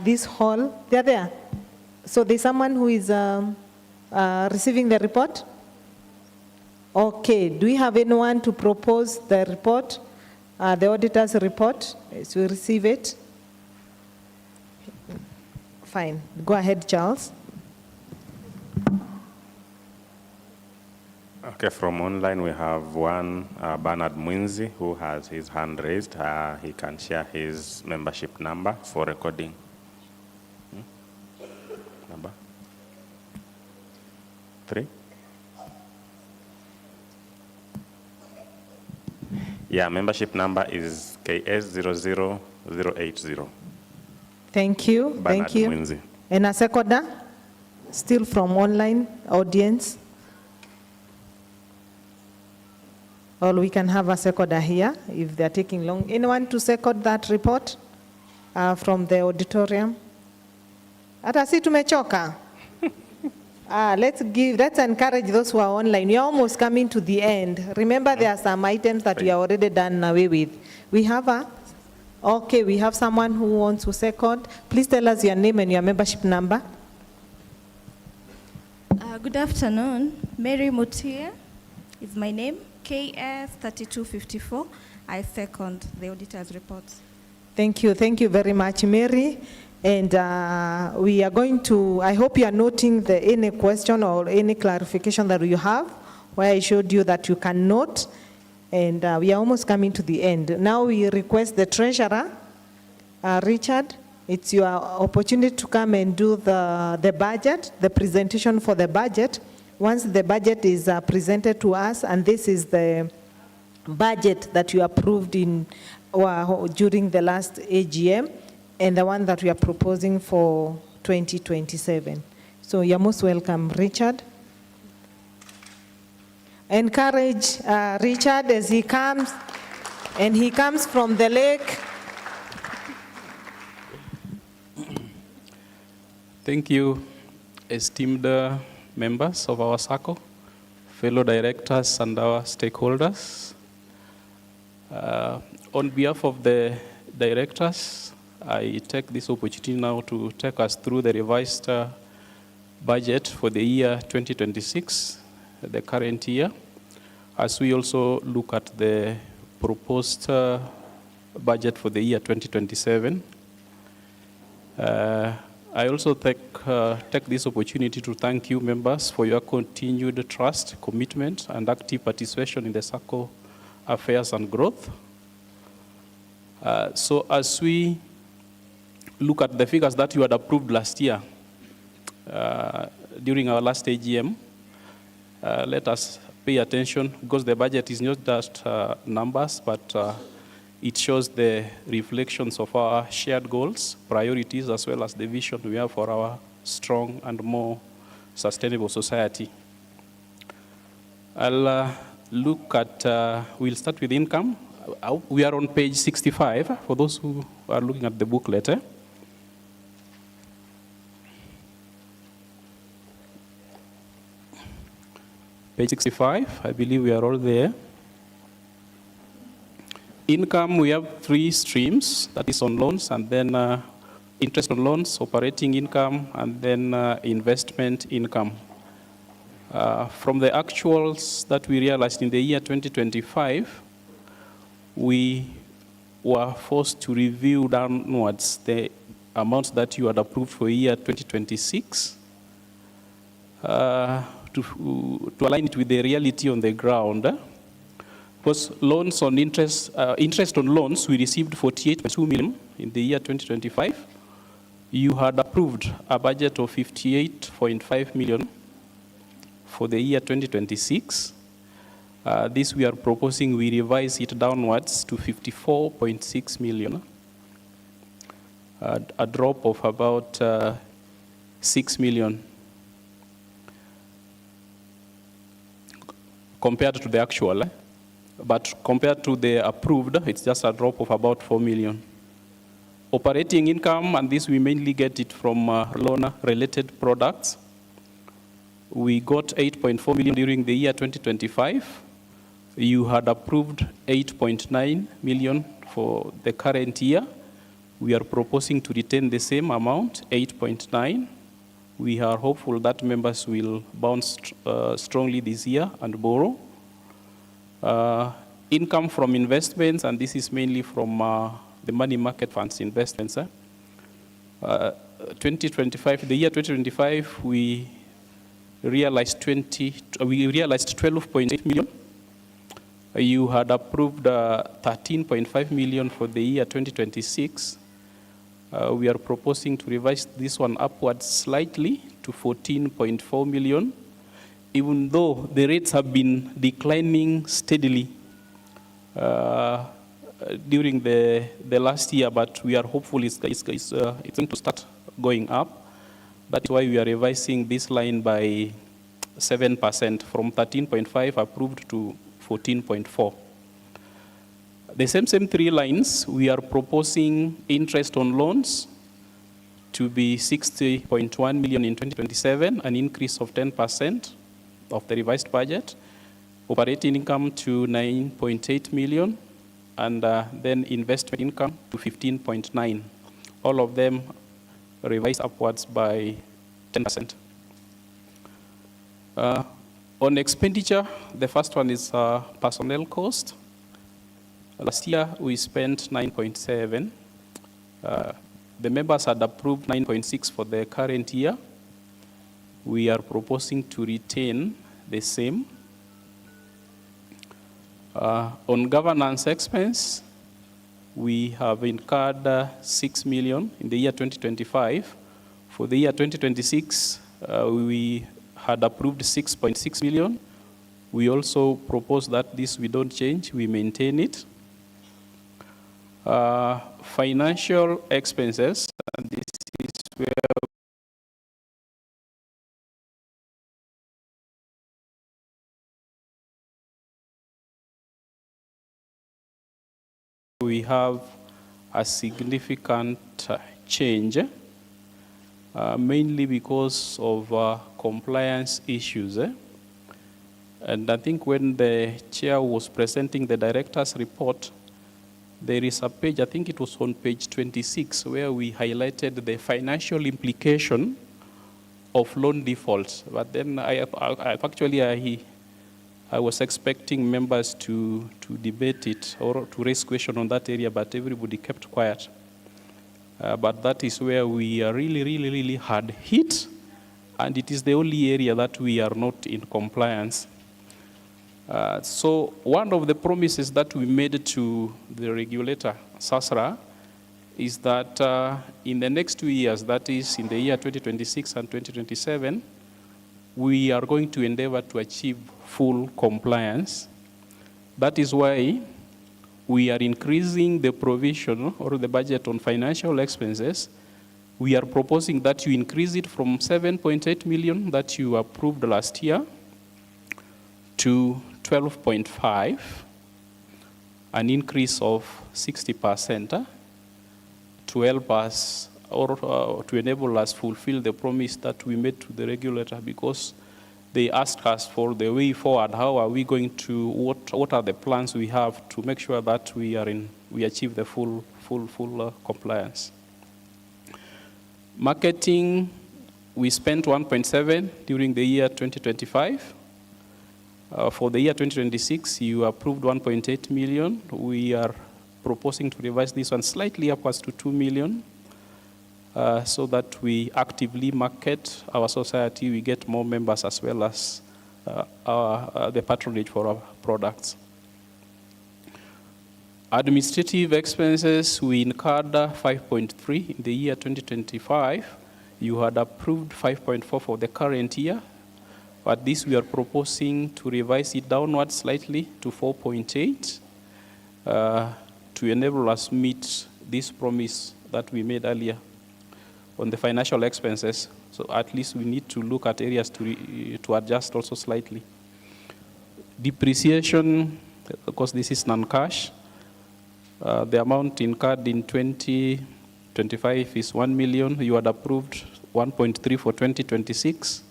this hall. They are there. So there's someone who is receiving the report? Okay, do we have anyone to propose the report, the auditor's report, as we receive it? Fine, go ahead, Charles. Okay, from online we have one, Bernard Mwinzi, who has his hand raised. He can share his membership number for recording. Number 3? Yeah, membership number is KS00080. Thank you, Bernard thank you. Mwinzi. And a seconder, still from online audience. Or we can have a seconder here if they're taking long. Anyone to second that report from the auditorium? Hata si tumechoka. Let's encourage those who are online. We are almost coming to the end. Remember, there are some items that we are already done away with. We have we have someone who wants to second. Please tell us your name and your membership number. Good afternoon. Mary Mutia is my name. KS3254. I second the auditor's report. Thank you very much, Mary. And we are going to, I hope you are noting any question or any clarification that you have, where I showed you that you can note. And we are almost coming to the end. Now we request the treasurer, Richard, it's your opportunity to come and do the budget, the presentation for the budget. Once the budget is presented to us, and this is the budget that you approved during the last AGM, and the one that we are proposing for 2027. So you're most welcome, Richard. Encourage Richard as he comes, and he comes from the lake. Thank you, esteemed members of our Sacco, fellow directors and our stakeholders. On behalf of the directors, I take this opportunity now to take us through the revised budget for the year 2026, the current year, as we also look at the proposed budget for the year 2027. I also take this opportunity to thank you, members, for your continued trust, commitment, and active participation in the Sacco affairs and growth. So as we look at the figures that you had approved last year during our last AGM, let us pay attention, because the budget is not just numbers, but it shows the reflections of our shared goals, priorities, as well as the vision we have for our strong and more sustainable society. I'll look at, we'll start with income. We are on page 65, for those who are looking at the booklet. Page 65, I believe we are all there. Income, we have three streams, that is on loans, and then interest on loans, operating income, and then investment income. From the actuals that we realized in the year 2025, we were forced to review downwards the amounts that you had approved for year 2026 to align it with the reality on the ground. Because loans on interest on loans, we received 48.2 million in the year 2025. You had approved a budget of 58.5 million for the year 2026. This we are proposing, we revise it downwards to 54.6 million, a drop of about 6 million compared to the actual. But compared to the approved, it's just a drop of about 4 million. Operating income, and this we mainly get it from loan-related products. We got 8.4 million during the year 2025. You had approved 8.9 million for the current year. We are proposing to retain the same amount, 8.9. We are hopeful that members will bounce strongly this year and borrow. Income from investments, and this is mainly from the money market funds investments. 2025, the year 2025, we realized 12.8 million. You had approved 13.5 million for the year 2026. We are proposing to revise this one upwards slightly to 14.4 million. Even though the rates have been declining steadily during the last year, but we are hopeful it's going to start going up. That's why we are revising this line by 7% from 13.5 approved to 14.4. The same three lines, we are proposing interest on loans to be 60.1 million in 2027, an increase of 10%. Of the revised budget, operating income to 9.8 million, and then investment income to 15.9. All of them revised upwards by 10%. On expenditure, the first one is personnel cost. Last year, we spent 9.7. The members had approved 9.6 for the current year. We are proposing to retain the same. On governance expense, we have incurred 6 million in the year 2025. For the year 2026, we had approved 6.6 million. We also propose that this we don't change, we maintain it. Financial expenses, and this is where we have a significant change, mainly because of compliance issues. And I think when the chair was presenting the director's report, there is a page, I think it was on page 26, where we highlighted the financial implication of loan defaults. But then I was expecting members to debate it or to raise question on that area, but everybody kept quiet. But that is where we are really hard hit, and it is the only area that we are not in compliance. So one of the promises that we made to the regulator, SASRA, is that in the next 2 years, that is in the year 2026 and 2027, we are going to endeavor to achieve full compliance. That is why we are increasing the provision or the budget on financial expenses. We are proposing that you increase it from 7.8 million that you approved last year to 12.5, an increase of 60% to help us or to enable us fulfill the promise that we made to the regulator, because they asked us for the way forward. How are we going to, what are the plans we have to make sure that we achieve the full compliance. Marketing, we spent 1.7 during the year 2025. For the year 2026, you approved 1.8 million. We are proposing to revise this one slightly upwards to 2 million, so that we actively market our society, we get more members as well as the patronage for our products. Administrative expenses, we incurred 5.3 in the year 2025. You had approved 5.4 for the current year, but this we are proposing to revise it downward slightly to 4.8 to enable us meet this promise that we made earlier on the financial expenses. So at least we need to look at areas to adjust also slightly. Depreciation, of course, this is non-cash. The amount incurred in 2025 is 1 million. You had approved 1.3 for 2026.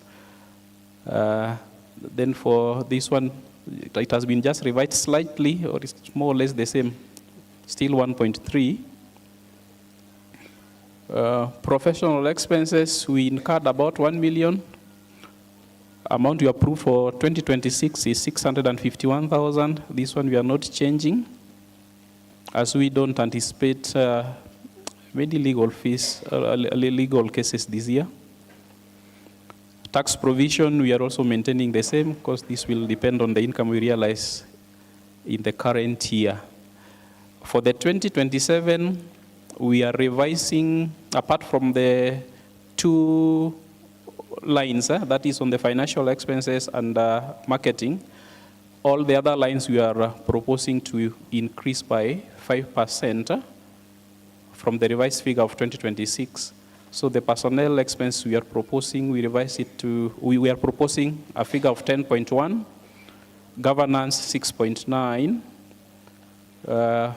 Then for this one, it has been just revised slightly, or it's more or less the same, still 1.3. Professional expenses, we incurred about 1 million. Amount you approved for 2026 is 651,000. This one we are not changing, as we don't anticipate many legal fees, legal cases this year. Tax provision, we are also maintaining the same, because this will depend on the income we realize in the current year. For the 2027, we are revising, apart from the 2 lines, that is on the financial expenses and marketing, all the other lines we are proposing to increase by 5% from the revised figure of 2026. So the personnel expense we are proposing, we revise it to, we are proposing a figure of 10.1, governance 6.9,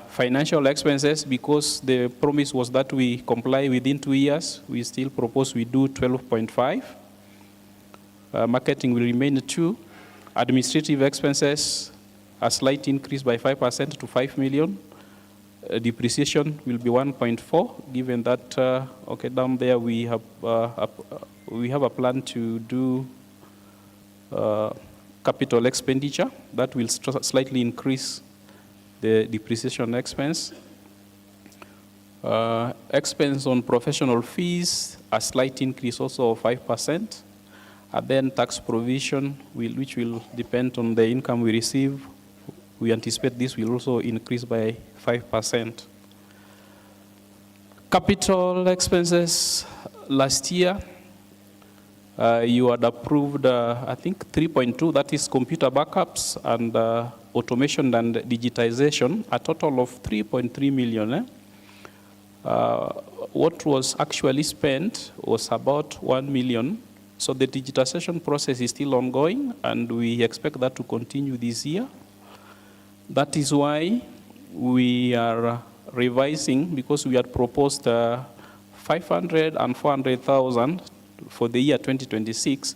financial expenses, because the promise was that we comply within 2 years, we still propose we do 12.5. Marketing will remain 2. Administrative expenses, a slight increase by 5% to 5 million. Depreciation will be 1.4, given that, okay, down there we have a plan to do capital expenditure that will slightly increase the depreciation expense. Expense on professional fees, a slight increase also of 5%. And then tax provision, which will depend on the income we receive. We anticipate this will also increase by 5%. Capital expenses, last year, you had approved, I think, 3.2, that is computer backups and automation and digitization, a total of 3.3 million. What was actually spent was about 1 million. So the digitization process is still ongoing, and we expect that to continue this year. That is why we are revising, because we had proposed 500 and 400,000 for the year 2026.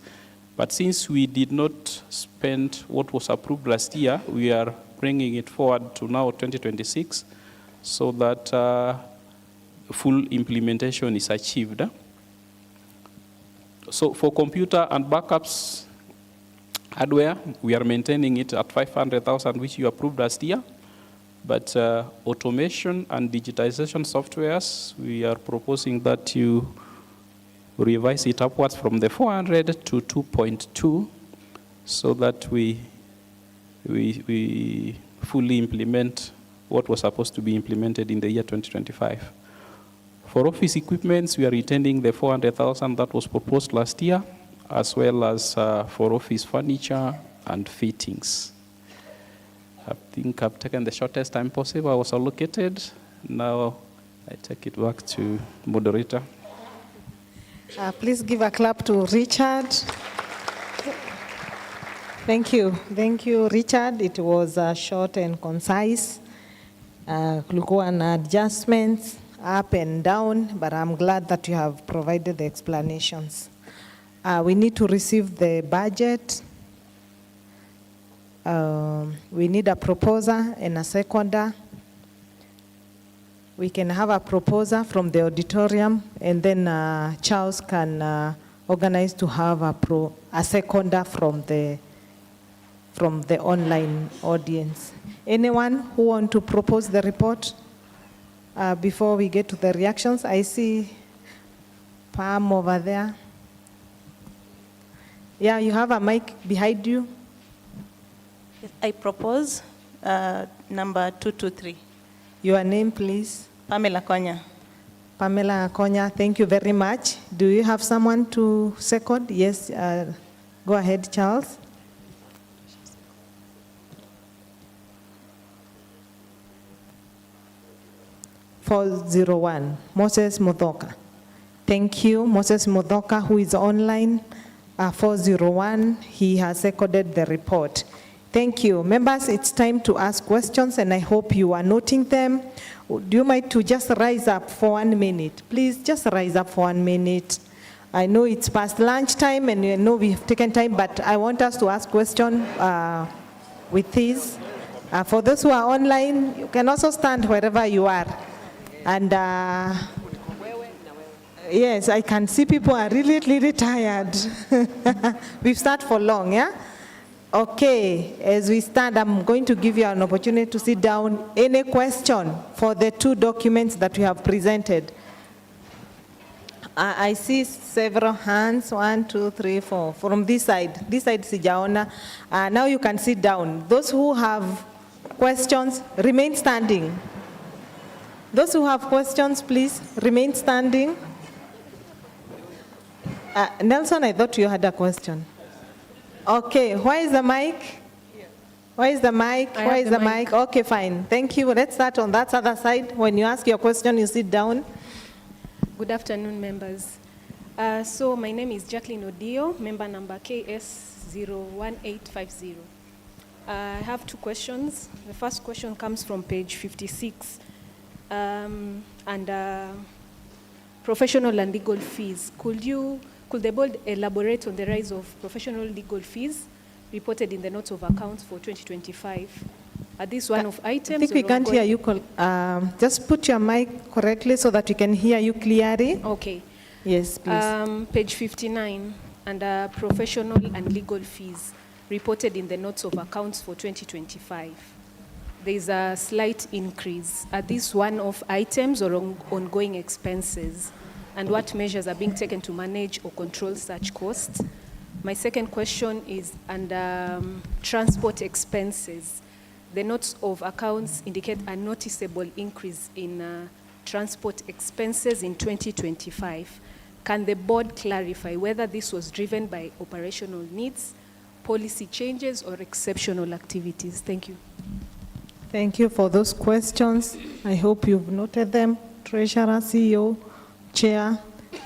But since we did not spend what was approved last year, we are bringing it forward to now 2026, so that full implementation is achieved. So for computer and backups hardware, we are maintaining it at 500,000, which you approved last year. But automation and digitization softwares, we are proposing that you revise it upwards from the 400 to 2.2, so that we fully implement what was supposed to be implemented in the year 2025. For office equipments, we are retaining the 400,000 that was proposed last year, as well as for office furniture and fittings. I think I've taken the shortest time possible. I was allocated. Now I take it back to moderator. Please give a clap to Richard. Thank you. Thank you, Richard. It was short and concise. Kulikuwa na adjustments up and down, but I'm glad that you have provided the explanations. We need to receive the budget. We need a proposer and a seconder. We can have a proposer from the auditorium, and then Charles can organize to have a seconder from the online audience. Anyone who want to propose the report before we get to the reactions? I see Pam over there. Yeah, you have a mic behind you. I propose number 223. Your name, please. Pamela Konya. Pamela Konya, thank you very much. Do you have someone to second? Yes, go ahead, Charles. (401) Moses Muthoka. Thank you, Moses Muthoka, who is online. 401, he has seconded the report. Thank you. Members, it's time to ask questions, and I hope you are noting them. Do you mind to just rise up for 1 minute? Please just rise up for 1 minute. I know it's past lunchtime, and I know we've taken time, but I want us to ask questions with ease. For those who are online, you can also stand wherever you are. And yes, I can see people are really, really tired. We've started for long, yeah? Okay, as we stand, I'm going to give you an opportunity to sit down. Any question for the two documents that we have presented? I see several hands, 1, 2, 3, 4, from this side sijaona. Now you can sit down. Those who have questions, remain standing. Those who have questions, please remain standing. Nelson, I thought you had a question. Okay, where is the mic? Where is the mic? Where is the mic? Okay, fine. Thank you. Let's start on that other side. When you ask your question, you sit down. Good afternoon, members. So my name is Jacqueline Odio, member number KS01850. I have two questions. The first question comes from page 56. Professional and legal fees. Could the board elaborate on the rise of professional legal fees reported in the notes of accounts for 2025? Are these one of items? I think we can't hear you. Just put your mic correctly so that we can hear you clearly. Okay. Yes, please. Page 59, under professional and legal fees reported in the notes of accounts for 2025. There is a slight increase. Are these one-off items or ongoing expenses? And what measures are being taken to manage or control such costs? My second question is under transport expenses. The notes of accounts indicate a noticeable increase in transport expenses in 2025. Can the board clarify whether this was driven by operational needs, policy changes, or exceptional activities? Thank you. Thank you for those questions. I hope you've noted them. Treasurer, CEO, Chair.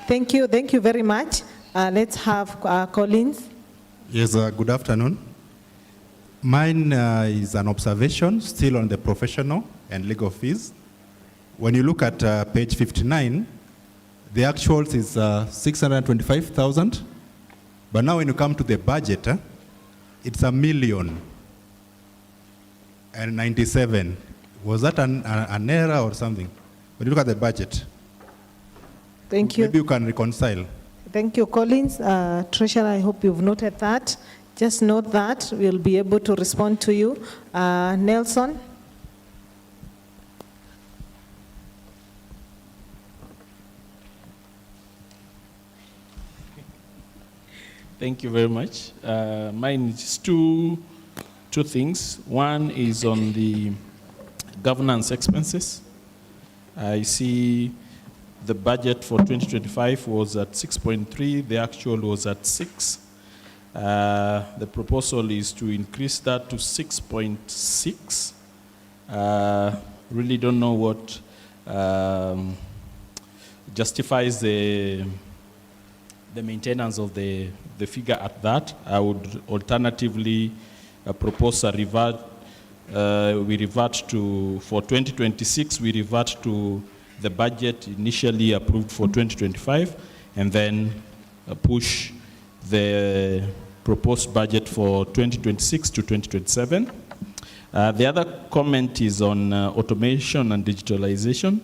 Thank you very much. Let's have Collins. Yes, good afternoon. Mine is an observation still on the professional and legal fees. When you look at page 59, the actuals is 625,000. But now when you come to the budget, it's 1,097,000. Was that an error or something? When you look at the budget. Thank you. Maybe you can reconcile. Thank you, Collins. Treasurer, I hope you've noted that. Just note that we'll be able to respond to you. Nelson? Thank you very much. Mine is two things. One is on the governance expenses. I see the budget for 2025 was at 6.3, the actual was at 6. The proposal is to increase that to 6.6. Really don't know what justifies the maintenance of the figure at that. I would alternatively propose a revert. We revert to, for 2026, we revert to the budget initially approved for 2025, and then push the proposed budget for 2026 to 2027. The other comment is on automation and digitalization.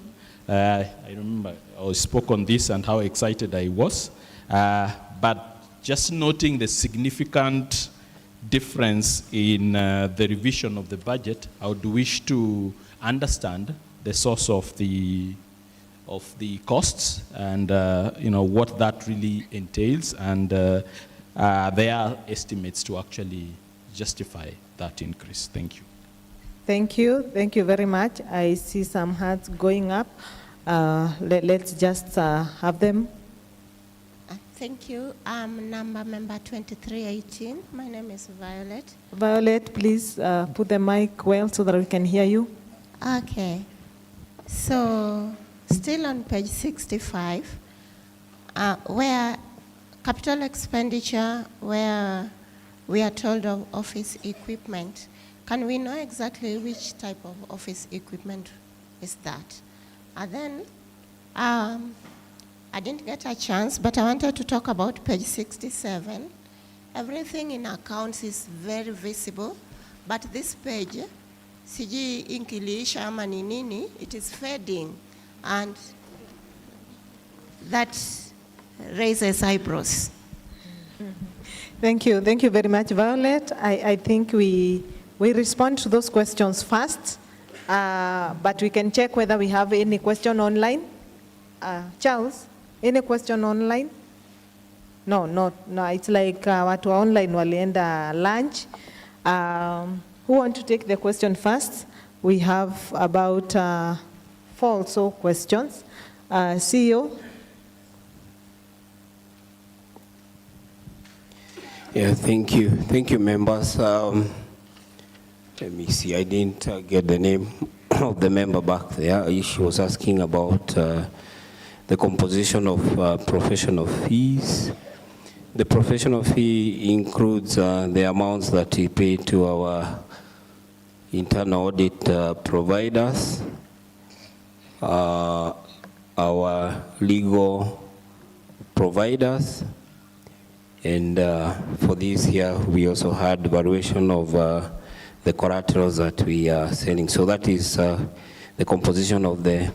I remember I spoke on this and how excited I was. But just noting the significant difference in the revision of the budget, I would wish to understand the source of the costs and what that really entails, and there are estimates to actually justify that increase. Thank you. Thank you. Thank you very much. I see some hands going up. Let's just have them. Thank you. Member 2318. My name is Violet. Violet, please put the mic well so that we can hear you. Okay. So, still on page 65, where capital expenditure, where we are told of office equipment, can we know exactly which type of office equipment is that? And then, I didn't get a chance, but I wanted to talk about page 67. Everything in accounts is very visible, but this page, siji inkiliisha ama ni nini, it is fading, and that raises eyebrows. Thank you. Thank you very much, Violet. I think we respond to those questions first, but we can check whether we have any question online. Charles? Any question online? No, it's like watu wa online walienda lunch. Who want to take the question first? We have about 4 or so questions. CEO? Yeah, thank you. Thank you, members. Let me see, I didn't get the name of the member back there. She was asking about the composition of professional fees. The professional fee includes the amounts that we pay to our internal audit providers, our legal providers, and for this year we also had valuation of the collaterals that we are selling. So that is the composition of the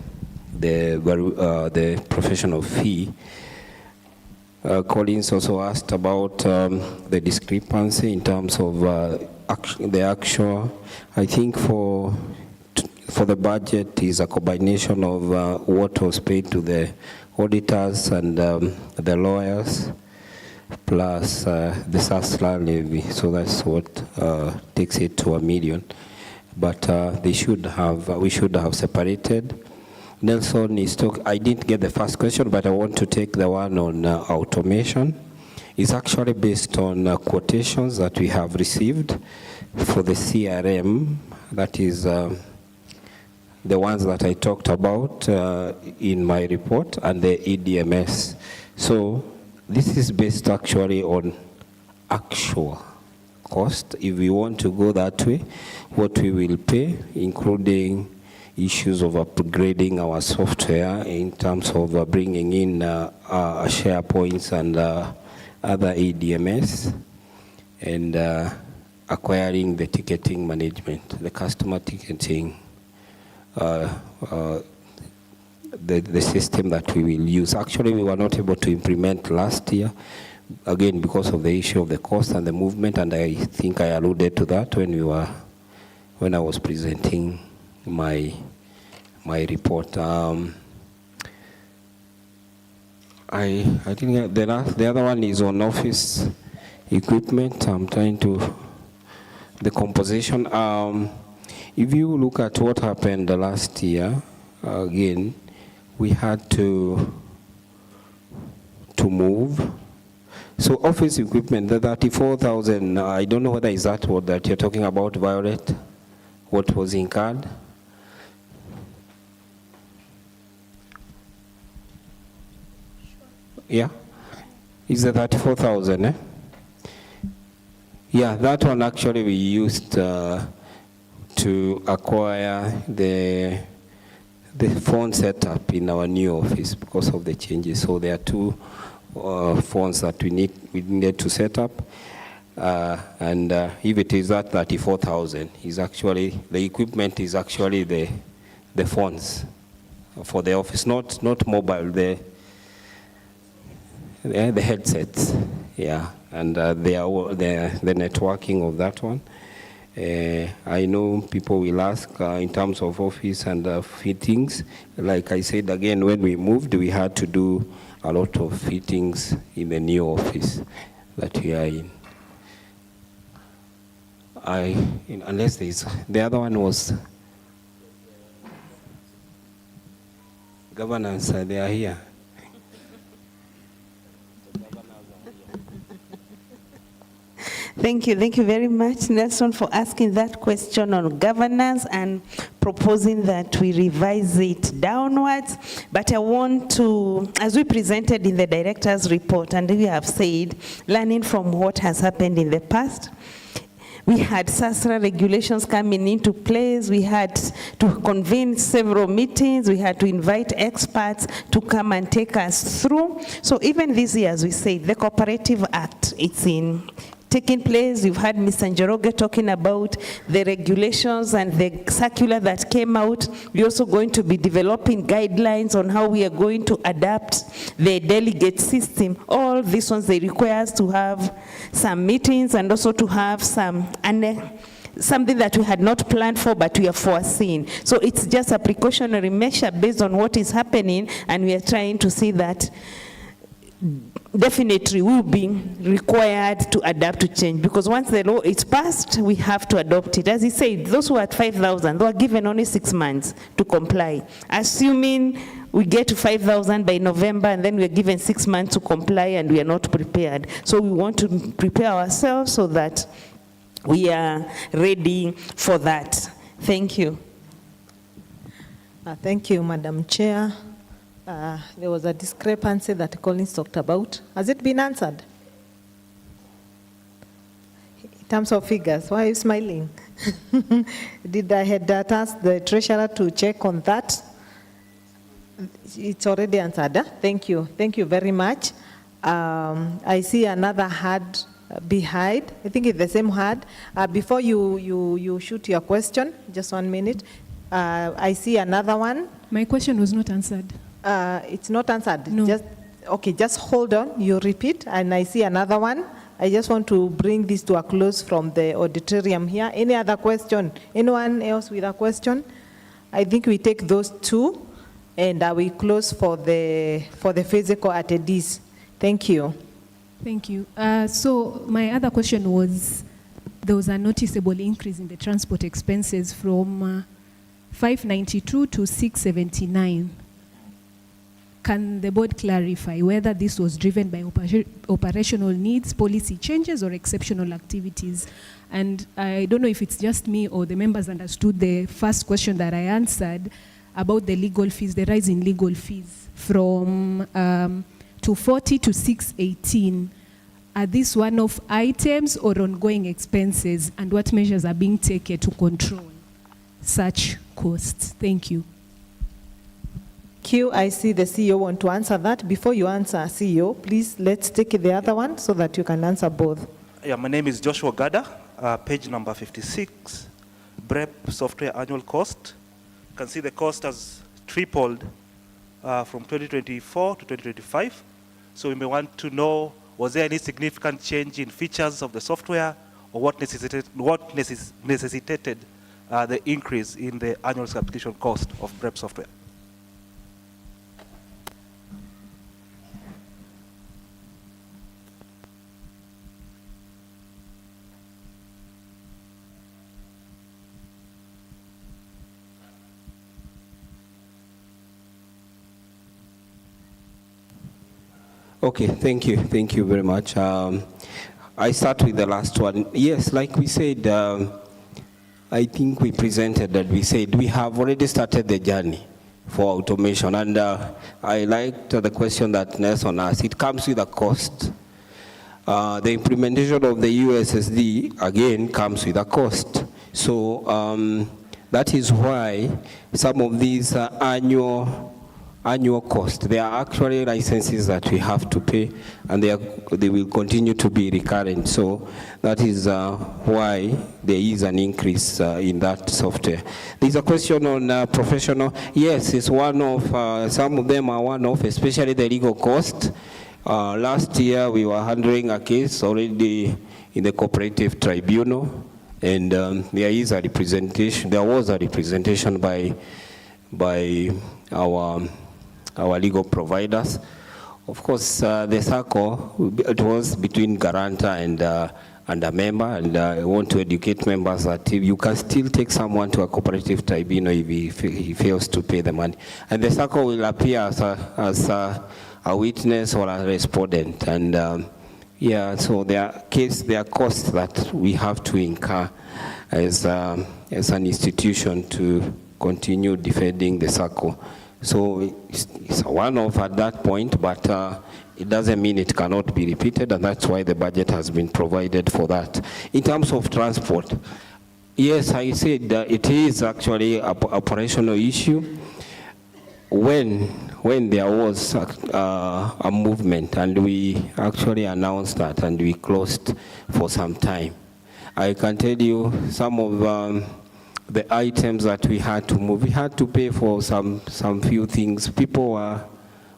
professional fee. Collins also asked about the discrepancy in terms of the actual. I think for the budget is a combination of what was paid to the auditors and the lawyers, plus the SASLA levy. So that's what takes it to $1 million. But we should have separated. Nelson is talking. I didn't get the first question, but I want to take the one on automation. It's actually based on quotations that we have received for the CRM. That is the ones that I talked about in my report, and the EDMS. So this is based actually on actual cost. If we want to go that way, what we will pay, including issues of upgrading our software in terms of bringing in SharePoints and other EDMS, and acquiring the ticketing management, the customer ticketing the system that we will use. Actually, we were not able to implement last year, again, because of the issue of the cost and the movement, and I think I alluded to that when I was presenting my report. I think the other one is on office equipment. I'm trying to, the composition. If you look at what happened last year, again, we had to move. So office equipment, the 34,000, I don't know whether is that what that you're talking about, Violet, what was incurred? Yeah, is the 34,000, eh? Yeah, that one actually we used to acquire the phone setup in our new office because of the changes. So there are two phones that we needed to set up, and if it is that 34,000, is actually the equipment is actually the phones for the office, not mobile, the headsets, yeah, and the networking of that one. I know people will ask in terms of office and fittings. Like I said again, when we moved, we had to do a lot of fittings in the new office that we are in. Unless there's, the other one was governance, they are here. Thank you very much, Nelson, for asking that question on governance and proposing that we revise it downwards. But I want to, as we presented in the director's report, and we have said, learning from what has happened in the past, we had SASRA regulations coming into place. We had to convene several meetings. We had to invite experts to come and take us through. So even this year, as we say, the Cooperative Act, it's taking place. You've heard Mr. Njoroge talking about the regulations and the circular that came out. We're also going to be developing guidelines on how we are going to adapt the delegate system. All these ones, they require us to have some meetings and also to have something that we had not planned for, but we are foreseen. So it's just a precautionary measure based on what is happening, and we are trying to see that definitely will be required to adapt to change, because once the law is passed, we have to adopt it. As he said, those who are at 5,000, they are given only 6 months to comply. Assuming we get to 5,000 by November, and then we are given 6 months to comply, and we are not prepared. So we want to prepare ourselves so that we are ready for that. Thank you. Thank you, Madam Chair. There was a discrepancy that Collins talked about. Has it been answered? In terms of figures, why are you smiling? Did I had asked the treasurer to check on that? It's already answered. Huh? Thank you. Thank you very much. I see another hand behind. I think it's the same hand. Before you shoot your question, just 1 minute. I see another one. My question was not answered. It's not answered. No. Just hold on. You repeat, and I see another one. I just want to bring this to a close from the auditorium here. Any other question? Anyone else with a question? I think we take those two, and we close for the physical attendees. Thank you. Thank you. So my other question was, there was a noticeable increase in the transport expenses from 592 to 679. Can the board clarify whether this was driven by operational needs, policy changes, or exceptional activities? And I don't know if it's just me or the members understood the first question that I answered about the legal fees, the rise in legal fees from 240 to 618. Are these one-off items or ongoing expenses? And what measures are being taken to control such costs? Thank you. I see the CEO want to answer that. Before you answer, CEO, please let's take the other one so that you can answer both. Yeah, my name is Joshua Gada, page number 56, BREP software annual cost. You can see the cost has tripled from 2024 to 2025. So we may want to know, was there any significant change in features of the software, or what necessitated the increase in the annual subscription cost of PrEP software? Okay, thank you. Thank you very much. I start with the last one. Yes, like we said, I think we presented that we said we have already started the journey for automation. And I liked the question that Nelson asked. It comes with a cost. The implementation of the USSD, again, comes with a cost. So that is why some of these annual cost. There are actually licenses that we have to pay, and they will continue to be recurrent. So that is why there is an increase in that software. There's a question on professional. Yes, it's one of, some of them are one of, especially the legal cost. Last year we were handling a case already in the cooperative tribunal, and there is a representation, there was a representation by our legal providers. Of course, the Sacco, it was between guarantor and a member, and I want to educate members that if you can still take someone to a cooperative tribunal if he fails to pay the money. And the Sacco will appear as a witness or a respondent. And yeah, so there are costs that we have to incur as an institution to continue defending the Sacco. So it's a one-off at that point, but it doesn't mean it cannot be repeated, and that's why the budget has been provided for that. In terms of transport, yes, I said it is actually an operational issue. When there was a movement, and we actually announced that, and we closed for some time, I can tell you some of the items that we had to move. We had to pay for some few things. People were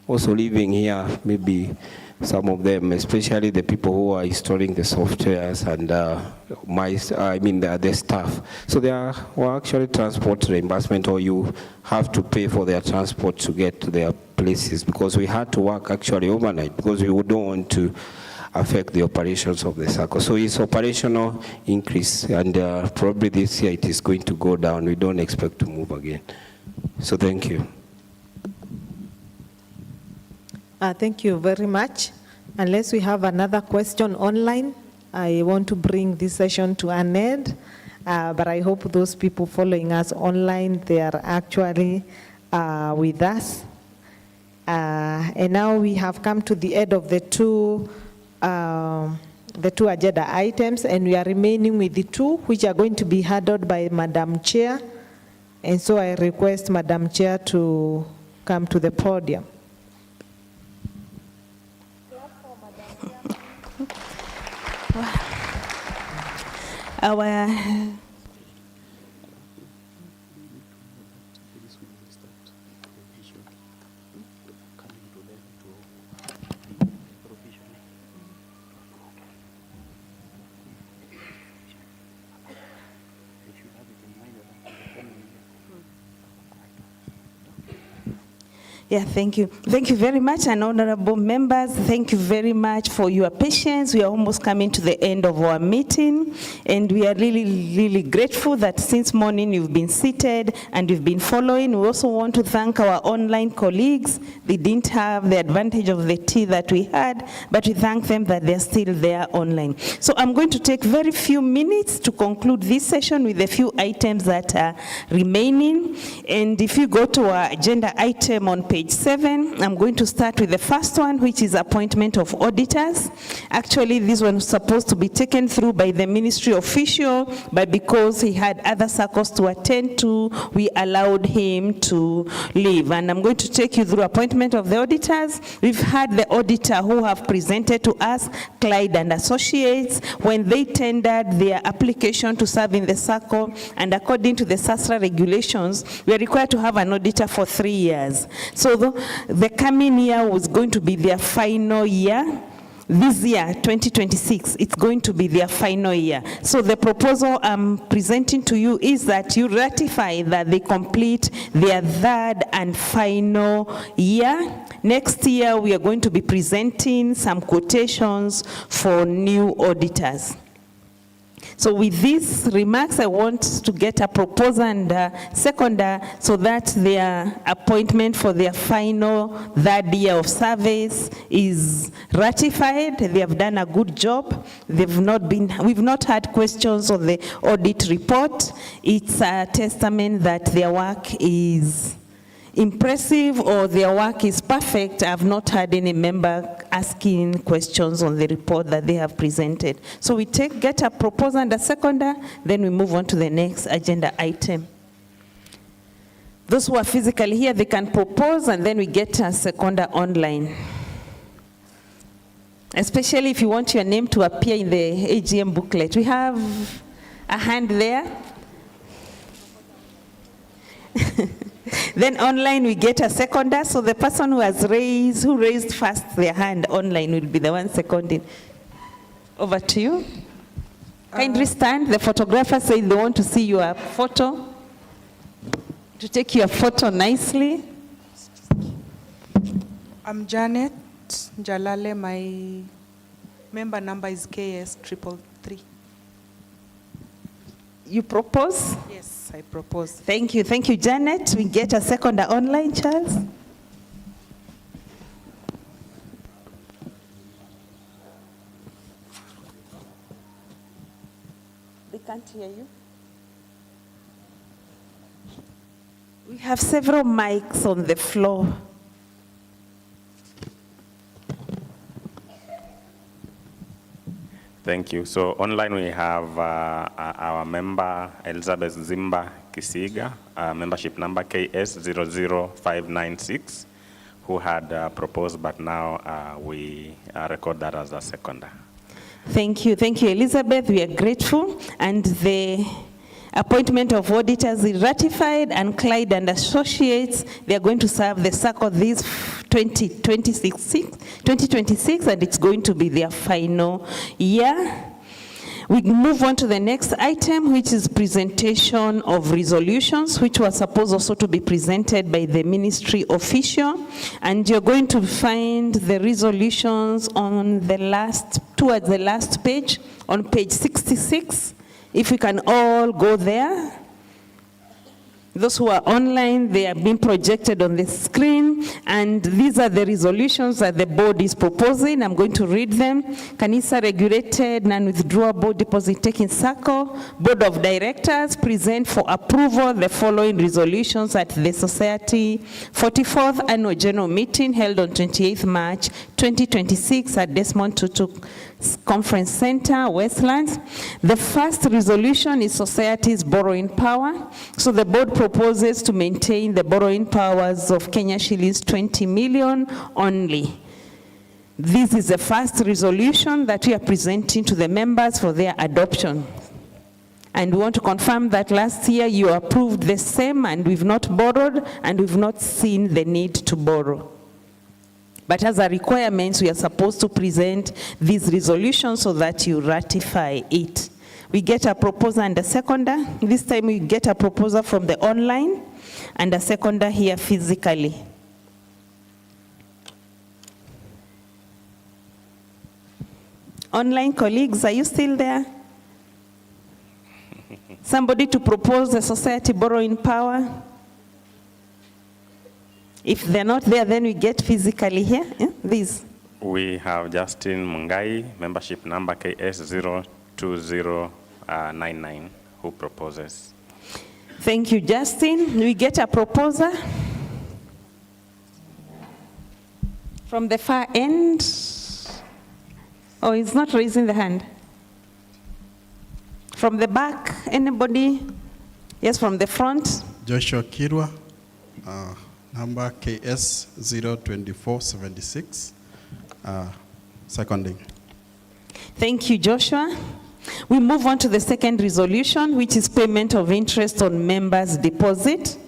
also living here, maybe some of them, especially the people who are installing the softwares and the staff. So there were actually transport reimbursement, or you have to pay for their transport to get to their places, because we had to work actually overnight, because we don't want to affect the operations of the Sacco. So it's operational increase, and probably this year it is going to go down. We don't expect to move again. So thank you. Thank you very much. Unless we have another question online, I want to bring this session to an end. But I hope those people following us online, they are actually with us. And now we have come to the end of the two agenda items, and we are remaining with the two which are going to be handled by Madam Chair. And so I request Madam Chair to come to the podium. Yeah, thank you. Thank you very much, and honorable members, thank you very much for your patience. We are almost coming to the end of our meeting, and we are really, really grateful that since morning you've been seated and you've been following. We also want to thank our online colleagues. They didn't have the advantage of the tea that we had, but we thank them that they're still there online. So I'm going to take very few minutes to conclude this session with a few items that are remaining. And if you go to our agenda item on page 7, I'm going to start with the first one, which is appointment of auditors. Actually, this one was supposed to be taken through by the ministry official, but because he had other circles to attend to, we allowed him to leave. And I'm going to take you through appointment of the auditors. We've had the auditor who have presented to us, Clyde and Associates, when they tendered their application to serve in the Sacco, and according to the SASRA regulations, we are required to have an auditor for 3 years. So So the coming year was going to be their final year. This year, 2026, it's going to be their final year. So the proposal I'm presenting to you is that you ratify that they complete their third and final year. Next year, we are going to be presenting some quotations for new auditors. So with these remarks, I want to get a proposer and seconder so that their appointment for their final third year of service is ratified. They have done a good job. We've not had questions on the audit report. It's a testament that their work is impressive or their work is perfect. I've not had any member asking questions on the report that they have presented. So we get a proposer and a seconder, then we move on to the next agenda item. Those who are physically here, they can propose, and then we get a seconder online. Especially if you want your name to appear in the AGM booklet. We have a hand there. Then online we get a seconder, so the person who raised first their hand online will be the one seconding. Over to you. Kindly stand. The photographer said they want to see your photo, to take your photo nicely. I'm Janet Jalale. My member number is KS333. You propose? Yes, I propose. Thank you, Janet. We get a seconder online, Charles. They can't hear you. We have several mics on the floor. Thank you. So online we have our member Elizabeth Zimba Kisiga, membership number KS00596, who had proposed, but now we record that as a seconder. Thank you, Elizabeth. We are grateful, and the appointment of auditors is ratified, and Clyde and Associates, they are going to serve the Sacco this 2026, and it's going to be their final year. We move on to the next item, which is presentation of resolutions, which was supposed also to be presented by the ministry official. And you're going to find the resolutions on towards the last page, on page 66. If we can all go there. Those who are online, they are being projected on the screen, and these are the resolutions that the board is proposing. I'm going to read them. Kanisa regulated non-withdrawable deposit taking Sacco Board of Directors present for approval the following resolutions at the Society 44th Annual General Meeting held on 28th March 2026 at Desmond Tutu Conference Center, Westlands. The first resolution is Society's borrowing power. So the board proposes to maintain the borrowing powers of Kenya shillings 20 million only. This is the first resolution that we are presenting to the members for their adoption. And we want to confirm that last year you approved the same, and we've not borrowed, and we've not seen the need to borrow. But as a requirement, we are supposed to present these resolutions so that you ratify it. We get a proposer and a seconder. This time we get a proposer from the online and a seconder here physically. Online colleagues, are you still there? Somebody to propose the society borrowing power? If they're not there, then we get physically here. These. We have Justin Mungai, membership number KS02099, who proposes. Thank you, Justin. We get a proposer from the far end. Oh, he's not raising the hand. From the back, anybody? Yes, from the front. Joshua Kirwa, number KS02476, seconding. Thank you, Joshua. We move on to the second resolution, which is payment of interest on members' deposit.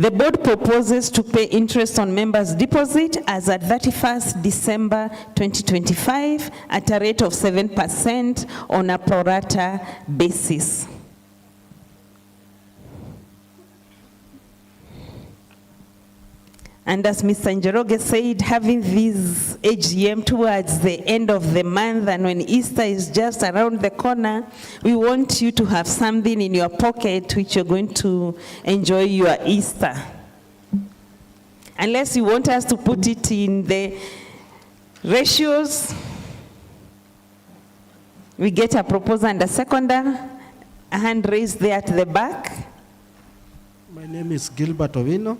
The board proposes to pay interest on members' deposit as at 31st December 2025 at a rate of 7% on a pro rata basis. And as Mr. Njoroge said, having this AGM towards the end of the month and when Easter is just around the corner, we want you to have something in your pocket which you're going to enjoy your Easter. Unless you want us to put it in the ratios, we get a proposal and a seconder. A hand raised there at the back. My name is Gilbert Ovino.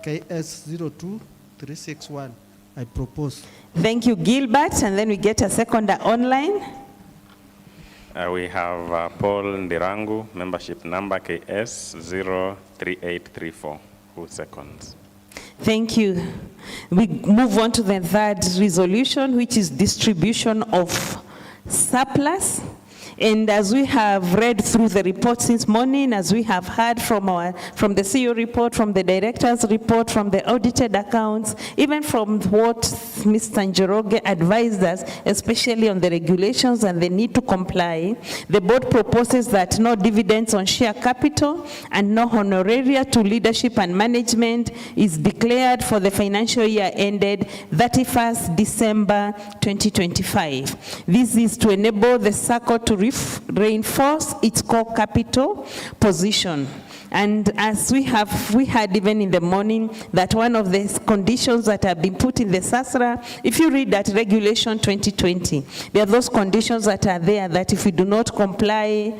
KS 02361. I propose. Thank you, Gilbert. And then we get a seconder online. We have Paul Ndirangu, membership number KS 03834. Who seconds? Thank you. We move on to the third resolution, which is distribution of surplus. And as we have read through the report since morning, as we have heard from the CEO report, from the director's report, from the audited accounts, even from what Mr. Njoroge advised us, especially on the regulations and the need to comply, the board proposes that no dividends on share capital and no honoraria to leadership and management is declared for the financial year ended 31st December 2025. This is to enable the Sacco to reinforce its core capital position. And as we had even in the morning, that one of the conditions that have been put in the SASRA, if you read that regulation 2020, there are those conditions that are there that if we do not comply,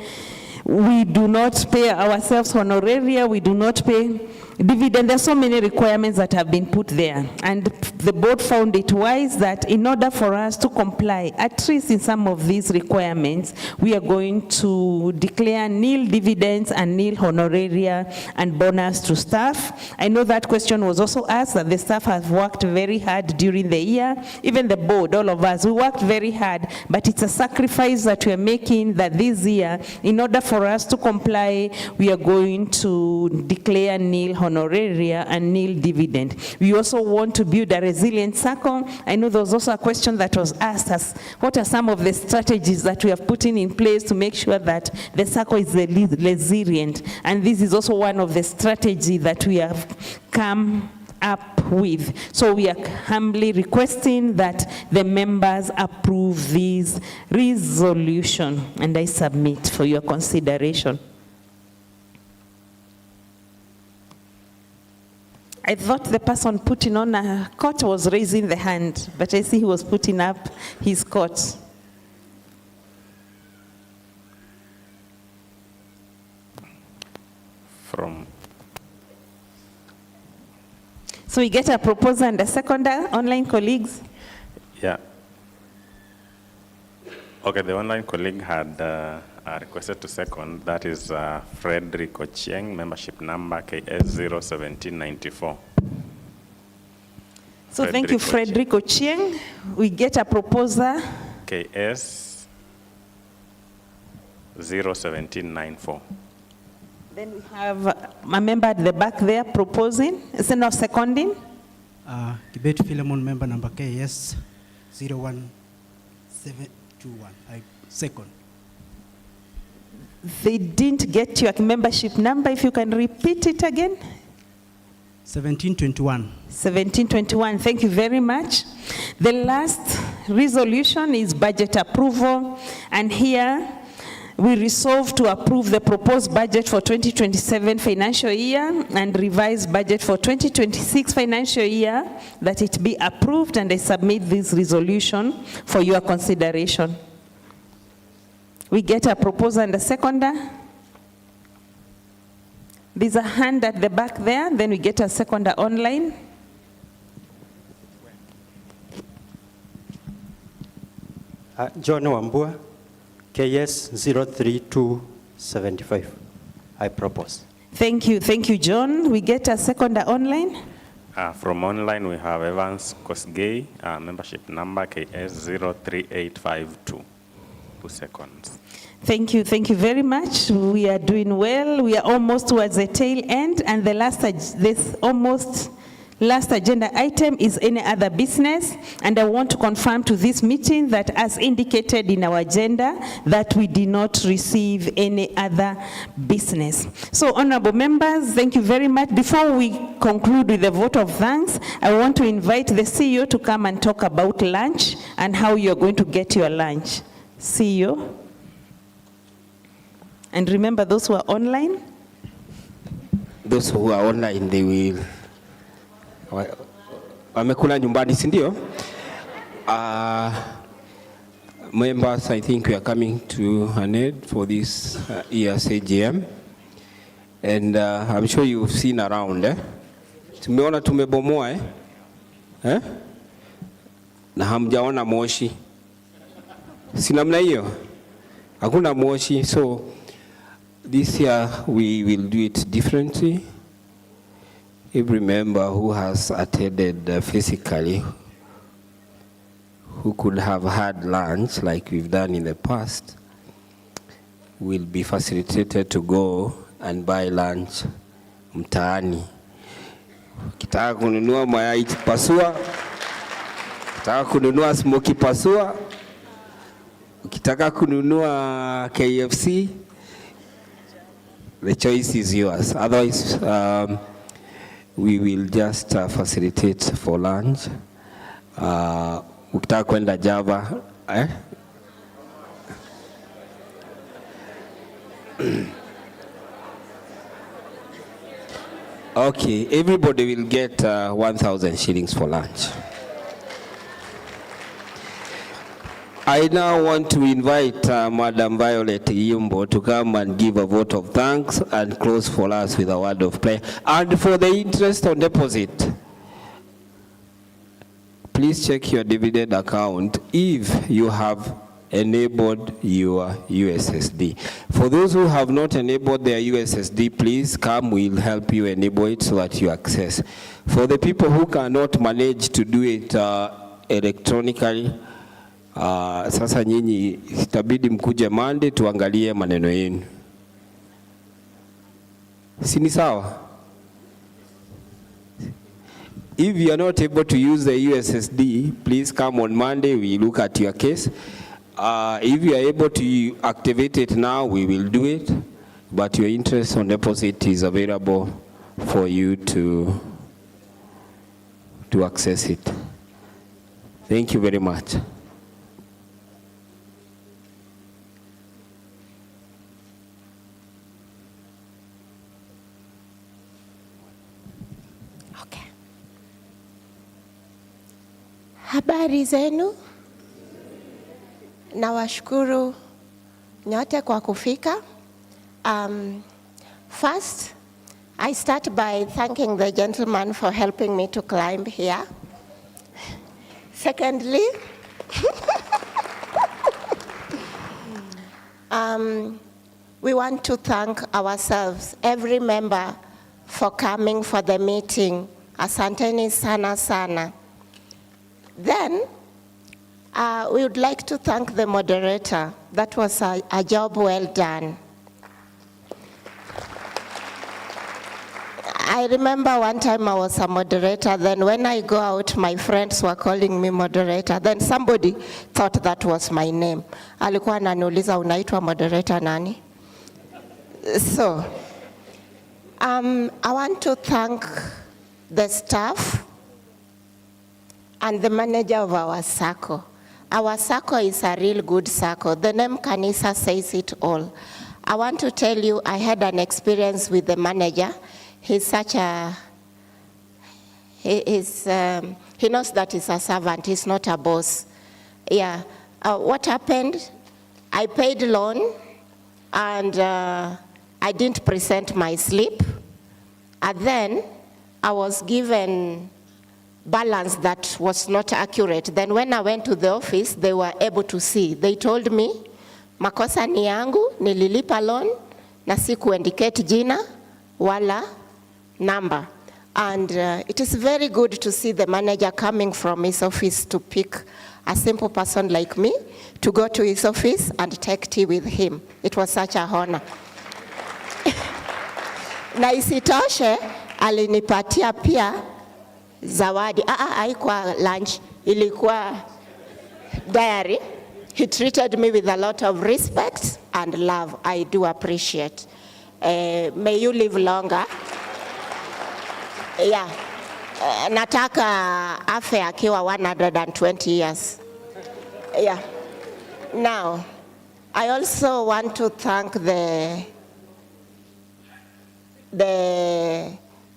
we do not pay ourselves honoraria, we do not pay dividend. There's so many requirements that have been put there. And the board found it wise that in order for us to comply, at least in some of these requirements, we are going to declare nil dividends and nil honoraria and bonus to staff. I know that question was also asked, that the staff have worked very hard during the year. Even the board, all of us, we worked very hard, but it's a sacrifice that we're making that this year, in order for us to comply, we are going to declare nil honoraria and nil dividend. We also want to build a resilient Sacco. I know there was also a question that was asked us, what are some of the strategies that we have put in place to make sure that the Sacco is resilient? And this is also one of the strategies that we have come up with. So we are humbly requesting that the members approve this resolution, and I submit for your consideration. I thought the person putting on a coat was raising the hand, but I see he was putting up his coat. So we get a proposal and a seconder, online colleagues. Yeah. Okay, the online colleague had requested to second. That is Frederick Ochieng, membership number KS 01794. So thank you, Frederick Ochieng. We get a proposal. KS 01794. Then we have a member at the back there proposing. Is it not seconding? Debate Philemon, member number KS 01721. I second. They didn't get your membership number. If you can repeat it again. 1721. 1721. Thank you very much. The last resolution is budget approval. And here we resolve to approve the proposed budget for 2027 financial year and revised budget for 2026 financial year, that it be approved, and I submit this resolution for your consideration. We get a proposal and a seconder. There's a hand at the back there, then we get a seconder online. John Wambua, KS 03275. I propose. Thank you, John. We get a seconder online. From online, we have Evans Kosgei, membership number KS 03852. who seconds. Thank you very much. We are doing well. We are almost towards the tail end, and the last agenda item is any other business, and I want to confirm to this meeting that as indicated in our agenda that we did not receive any other business. So honorable members, thank you very much. Before we conclude with the vote of thanks, I want to invite the CEO to come and talk about lunch and how you're going to get your lunch. CEO. And remember those who are online? Those who are online, they will wamekula nyumbani, si ndio? Members, I think we are coming to an end for this year's AGM, and I'm sure you've seen around. Tumeona tumebomoa na hamjaona moshi, si namna hiyo, hakuna moshi. So this year we will do it differently. Every member who has attended physically, who could have had lunch like we've done in the past, will be facilitated to go and buy lunch mtaani. Kitaka kununua mayai pasua, kitaka kununua smoky pasua, kitaka kununua KFC, the choice is yours. Otherwise, we will just facilitate for lunch. Ukitaka kwenda Java, Okay, everybody will get 1,000 shillings for lunch. I now want to invite Madam Violet Yumbo to come and give a vote of thanks and close for us with a word of prayer. And for the interest on deposit, please check your dividend account if you have enabled your USSD. For those who have not enabled their USSD, please come, we'll help you enable it so that you access. For the people who cannot manage to do it electronically, sasa nyinyi itabidi mkuje Monday tuangalie maneno yenu. Si ni sawa? If you are not able to use the USSD, please come on Monday, we look at your case. If you are able to activate it now, we will do it, but your interest on deposit is available for you to access it. Thank you very much. Habari zenu? Nawashukuru nyote kwa kufika. First, I start by thanking the gentleman for helping me to climb here. Secondly, we want to thank ourselves, every member, for coming for the meeting. Asanteni sana sana. Then, we would like to thank the moderator. That was a job well done. I remember one time I was a moderator, then when I go out, my friends were calling me moderator. Then somebody thought that was my name. Alikuwa ananiuliza unaitwa moderator nani? So, I want to thank the staff and the manager of our Sacco. Our Sacco is a real good Sacco. The name Kanisa says it all. I want to tell you, I had an experience with the manager. He's such a, he knows that he's a servant, he's not a boss. Yeah, what happened? I paid loan and I didn't present my slip. And then I was given balance that was not accurate. Then when I went to the office, they were able to see. They told me, makosa ni yangu, nililipa loan, na sikuindicate jina, wala number. And it is very good to see the manager coming from his office to pick a simple person like me, to go to his office and take tea with him. It was such a honor. Na isitoshe, alinipatia pia zawadi. Haikuwa lunch, ilikuwa diary. He treated me with a lot of respect and love. I do appreciate. May you live longer. Yeah. Nataka afe akiwa 120 years. Yeah. Now, I also want to thank the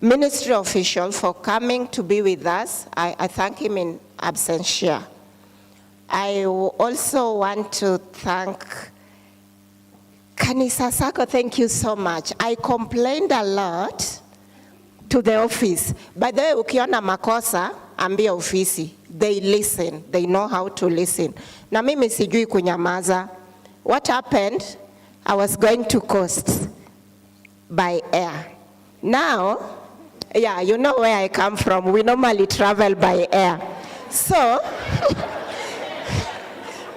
ministry official for coming to be with us. I thank him in absentia. I also want to thank Kanisa Sacco. Thank you so much. I complained a lot to the office. By the way, ukiona makosa, ambia ofisi. They listen. They know how to listen. Na mimi sijui kunyamaza. What happened? I was going to Coast by air. Now, yeah, you know where I come from. We normally travel by air. So,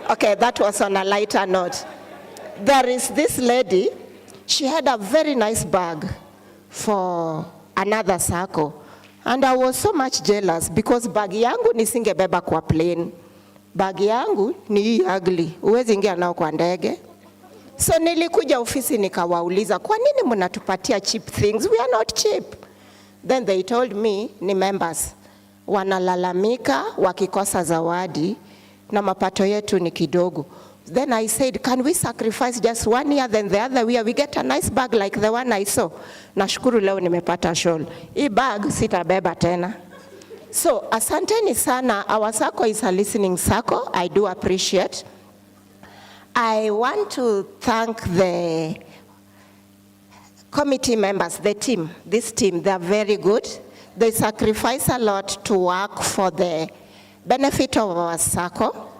okay, that was on a lighter note. There is this lady, she had a very nice bag for another Sacco. And I was so much jealous because bag yangu nisingebeba kwa plane. Bag yangu ni hii ugly, uwezi ingia nao kwa ndege. So nilikuja ofisi nikawauliza, kwa nini mnatupatia cheap things? We are not cheap. Then they told me, ni members wanalalamika wakikosa zawadi na mapato yetu ni kidogo. Then I said, can we sacrifice just 1 year, then the other year we get a nice bag like the one I saw. Nashukuru leo nimepata shawl. Hii bag sitabeba tena. So asanteni sana. Our Sacco is a listening Sacco. I do appreciate. I want to thank the committee members, the team, this team, they're very good. They sacrifice a lot to work for the benefit of our Sacco.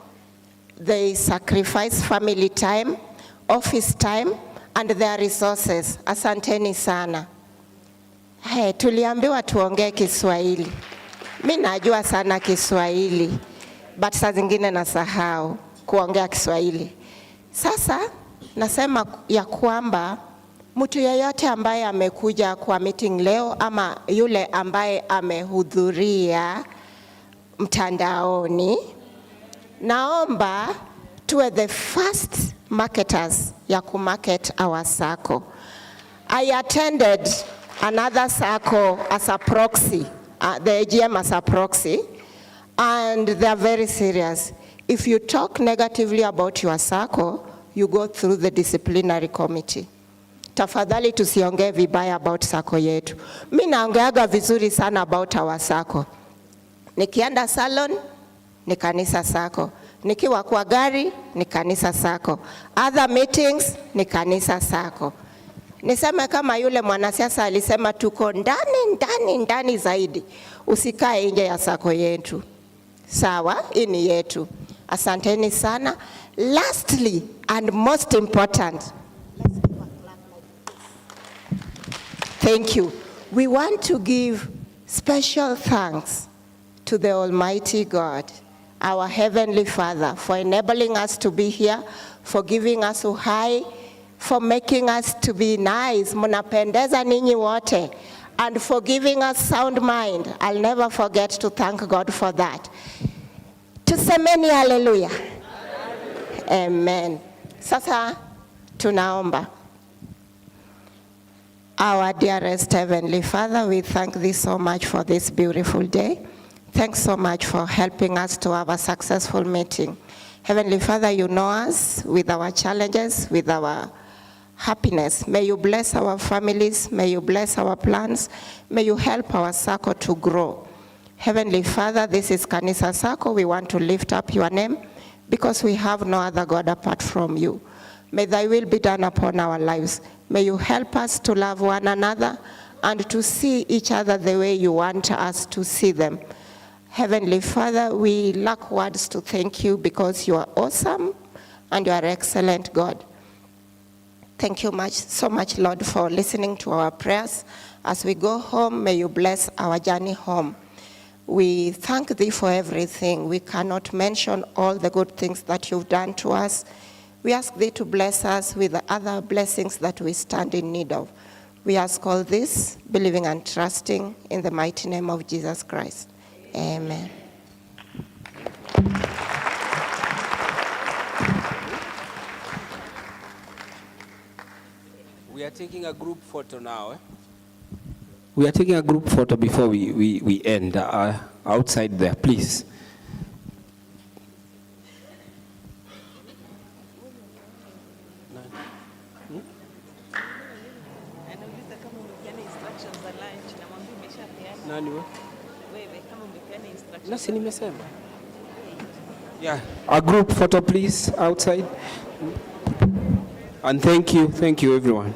They sacrifice family time, office time, and their resources. Asanteni sana. Hey, tuliambiwa tuongee Kiswahili. Mimi najua sana Kiswahili, but saa zingine nasahau kuongea Kiswahili. Sasa nasema ya kwamba mtu yeyote ambaye amekuja kwa meeting leo ama yule ambaye amehudhuria mtandaoni, naomba tuwe the first marketers ya kumarket our Sacco. I attended another Sacco as a proxy, the AGM as a proxy, and they are very serious. If you talk negatively about your Sacco, you go through the disciplinary committee. Tafadhali tusiongee vibaya about Sacco yetu. Mimi naongeaga vizuri sana about our Sacco. Nikienda salon, ni Kanisa Sacco. Nikiwa kwa gari, ni Kanisa Sacco. Other meetings, ni Kanisa Sacco. Niseme kama yule mwanasiasa alisema tuko ndani zaidi. Usikae nje ya Sacco yetu. Sawa, hii ni yetu. Asanteni sana. Lastly and most important, thank you. We want to give special thanks to the Almighty God, our Heavenly Father, for enabling us to be here, for giving us uhai, for making us to be nice, munapendeza ninyi wote, and for giving us sound mind. I'll never forget to thank God for that. Tusemeni hallelujah. Amen. Sasa tunaomba. Our dearest Heavenly Father, we thank thee so much for this beautiful day. Thanks so much for helping us to have a successful meeting. Heavenly Father, you know us with our challenges, with our happiness. May you bless our families. May you bless our plans. May you help our Sacco to grow. Heavenly Father, this is Kanisa Sacco. We want to lift up your name because we have no other God apart from you. May thy will be done upon our lives. May you help us to love one another and to see each other the way you want us to see them. Heavenly Father, we lack words to thank you because you are awesome and you are excellent God. Thank you so much, Lord, for listening to our prayers. As we go home, may you bless our journey home. We thank thee for everything. We cannot mention all the good things that you've done to us. We ask thee to bless us with the other blessings that we stand in need of. We ask all this, believing and trusting in the mighty name of Jesus Christ. Amen. We are taking a group photo now. We are taking a group photo before we end. Outside there, please. Yeah, a group photo please outside. And thank you everyone.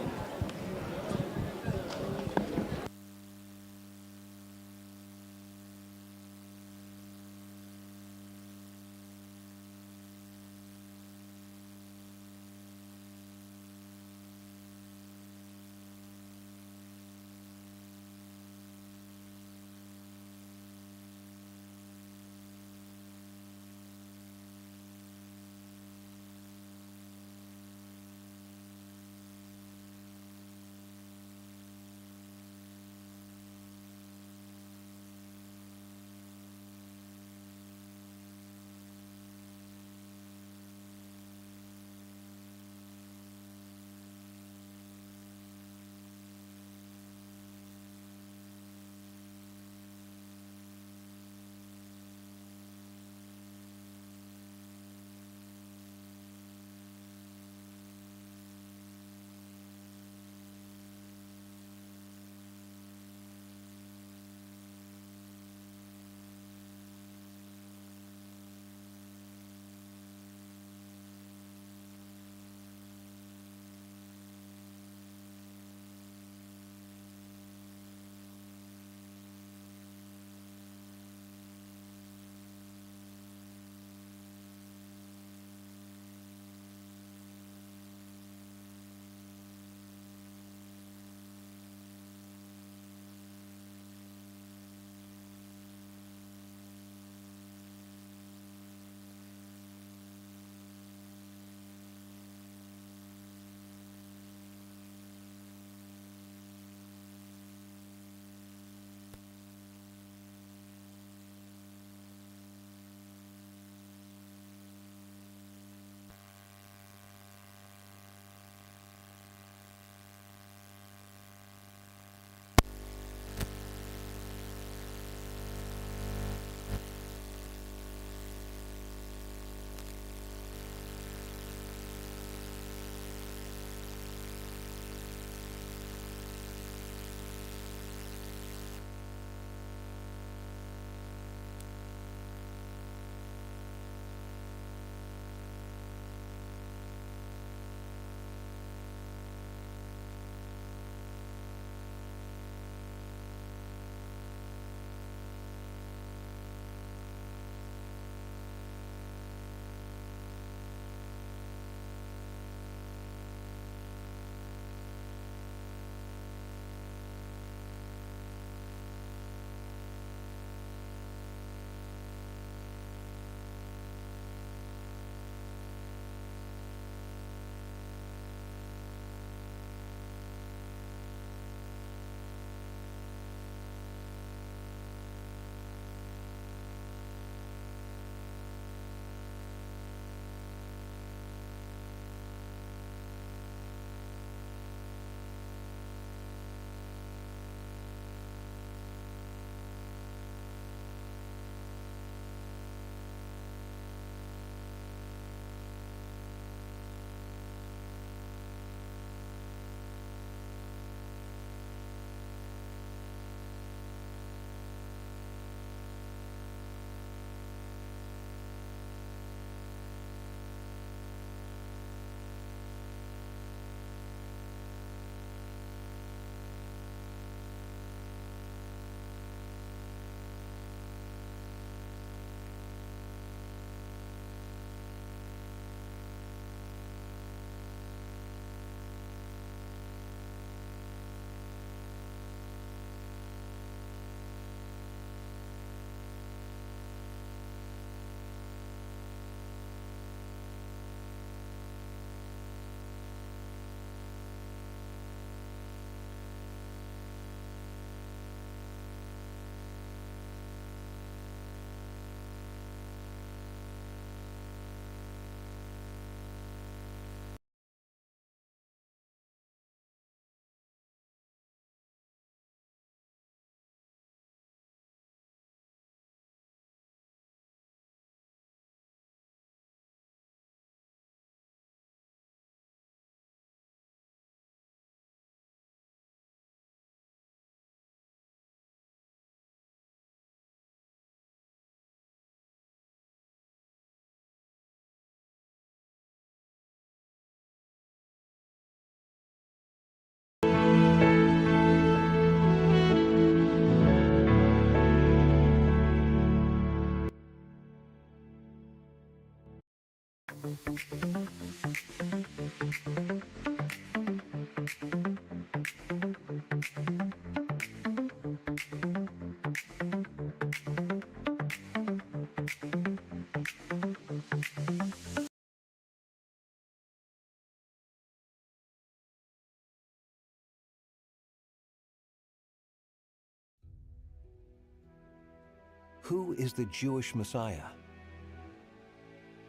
Who is the Jewish Messiah?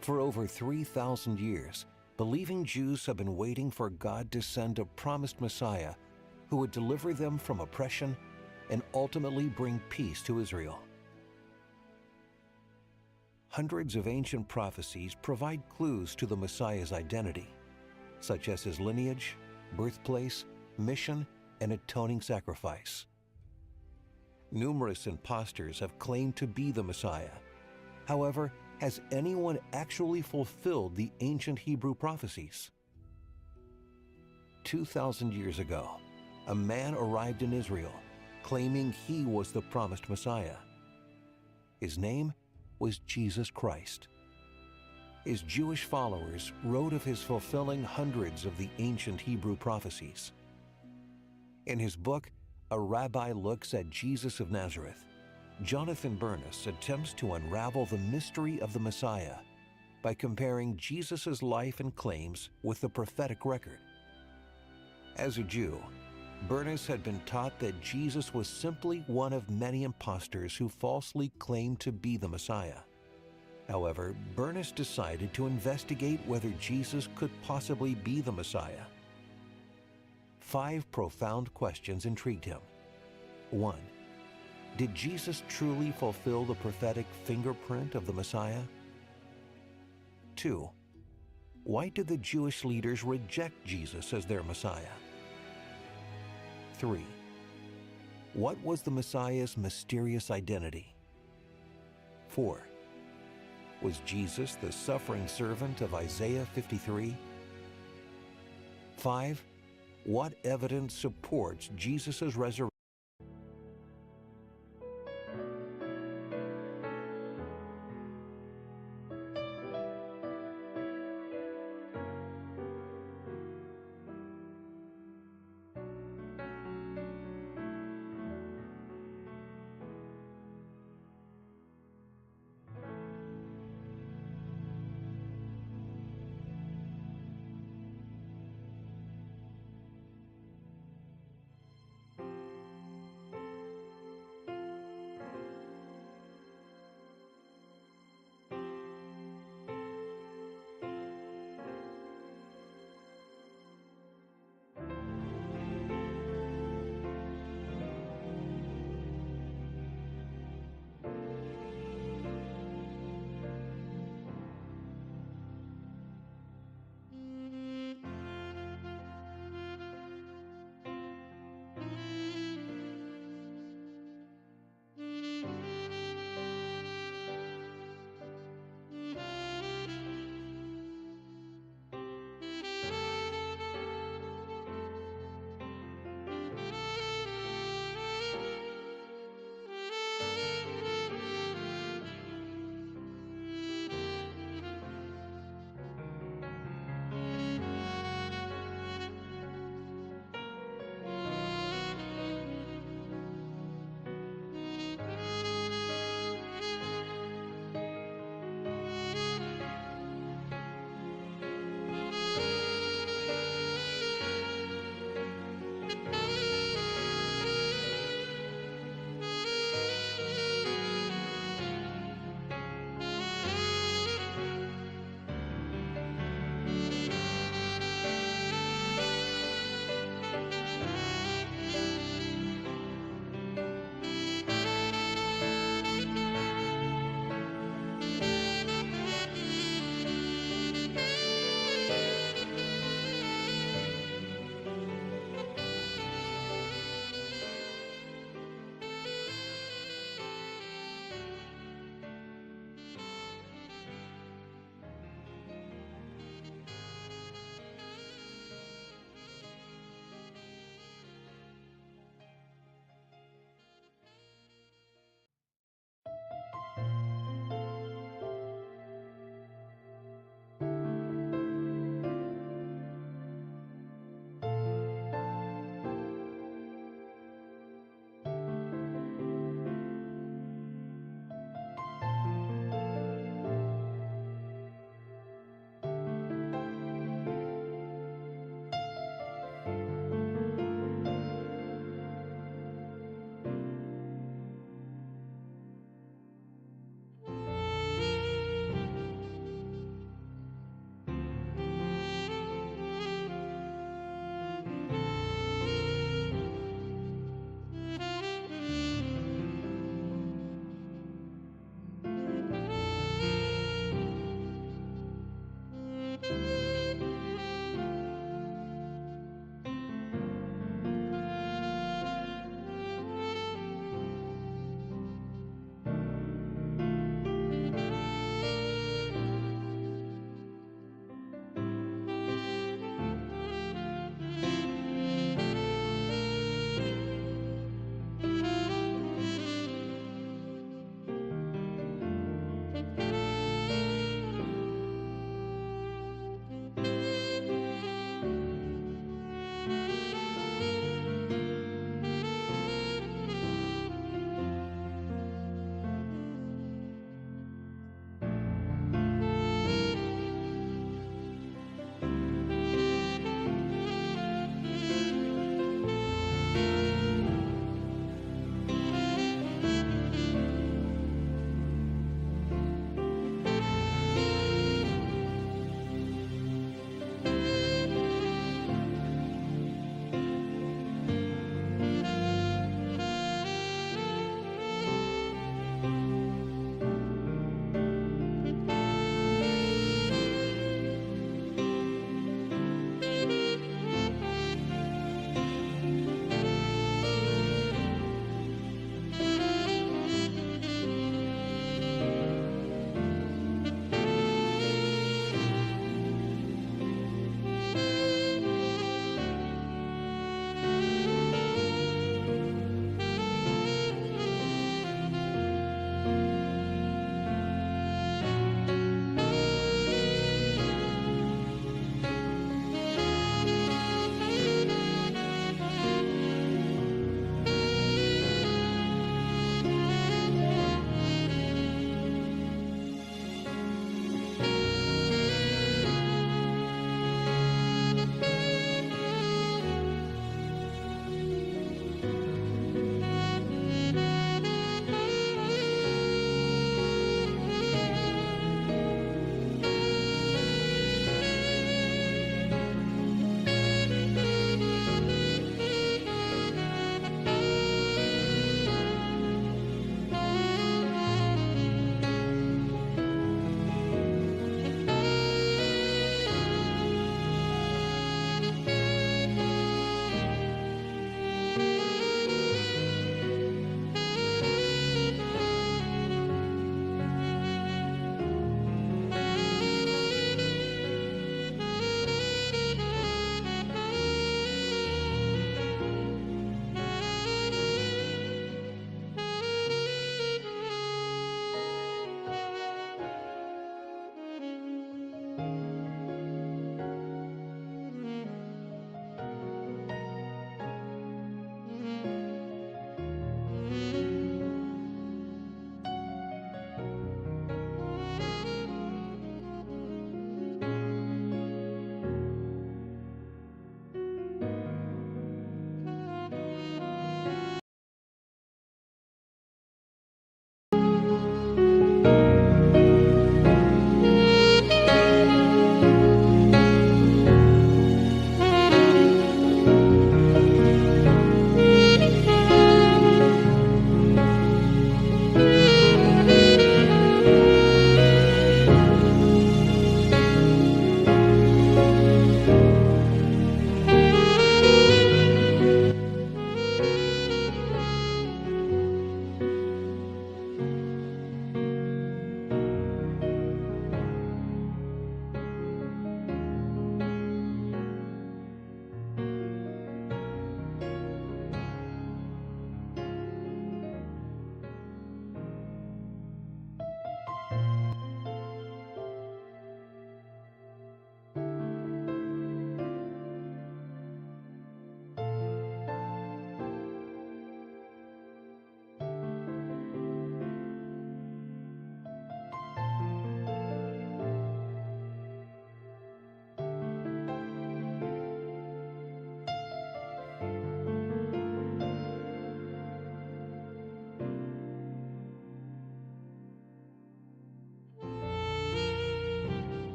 For over 3,000 years, believing Jews have been waiting for God to send a promised Messiah who would deliver them from oppression and ultimately bring peace to Israel. Hundreds of ancient prophecies provide clues to the Messiah's identity, such as his lineage, birthplace, mission, and atoning sacrifice. Numerous impostors have claimed to be the Messiah. However, has anyone actually fulfilled the ancient Hebrew prophecies? 2,000 years ago, a man arrived in Israel claiming he was the promised Messiah. His name was Jesus Christ. His Jewish followers wrote of his fulfilling hundreds of the ancient Hebrew prophecies. In his book, A Rabbi Looks at Jesus of Nazareth, Jonathan Bernis attempts to unravel the mystery of the Messiah by comparing Jesus' life and claims with the prophetic record. As a Jew, Bernis had been taught that Jesus was simply one of many impostors who falsely claimed to be the Messiah. However, Bernis decided to investigate whether Jesus could possibly be the Messiah. 5 profound questions intrigued him. 1. Did Jesus truly fulfill the prophetic fingerprint of the Messiah? 2. Why did the Jewish leaders reject Jesus as their Messiah? 3. What was the Messiah's mysterious identity? 4. Was Jesus the suffering servant of Isaiah 53? 5. What evidence supports Jesus' resurrection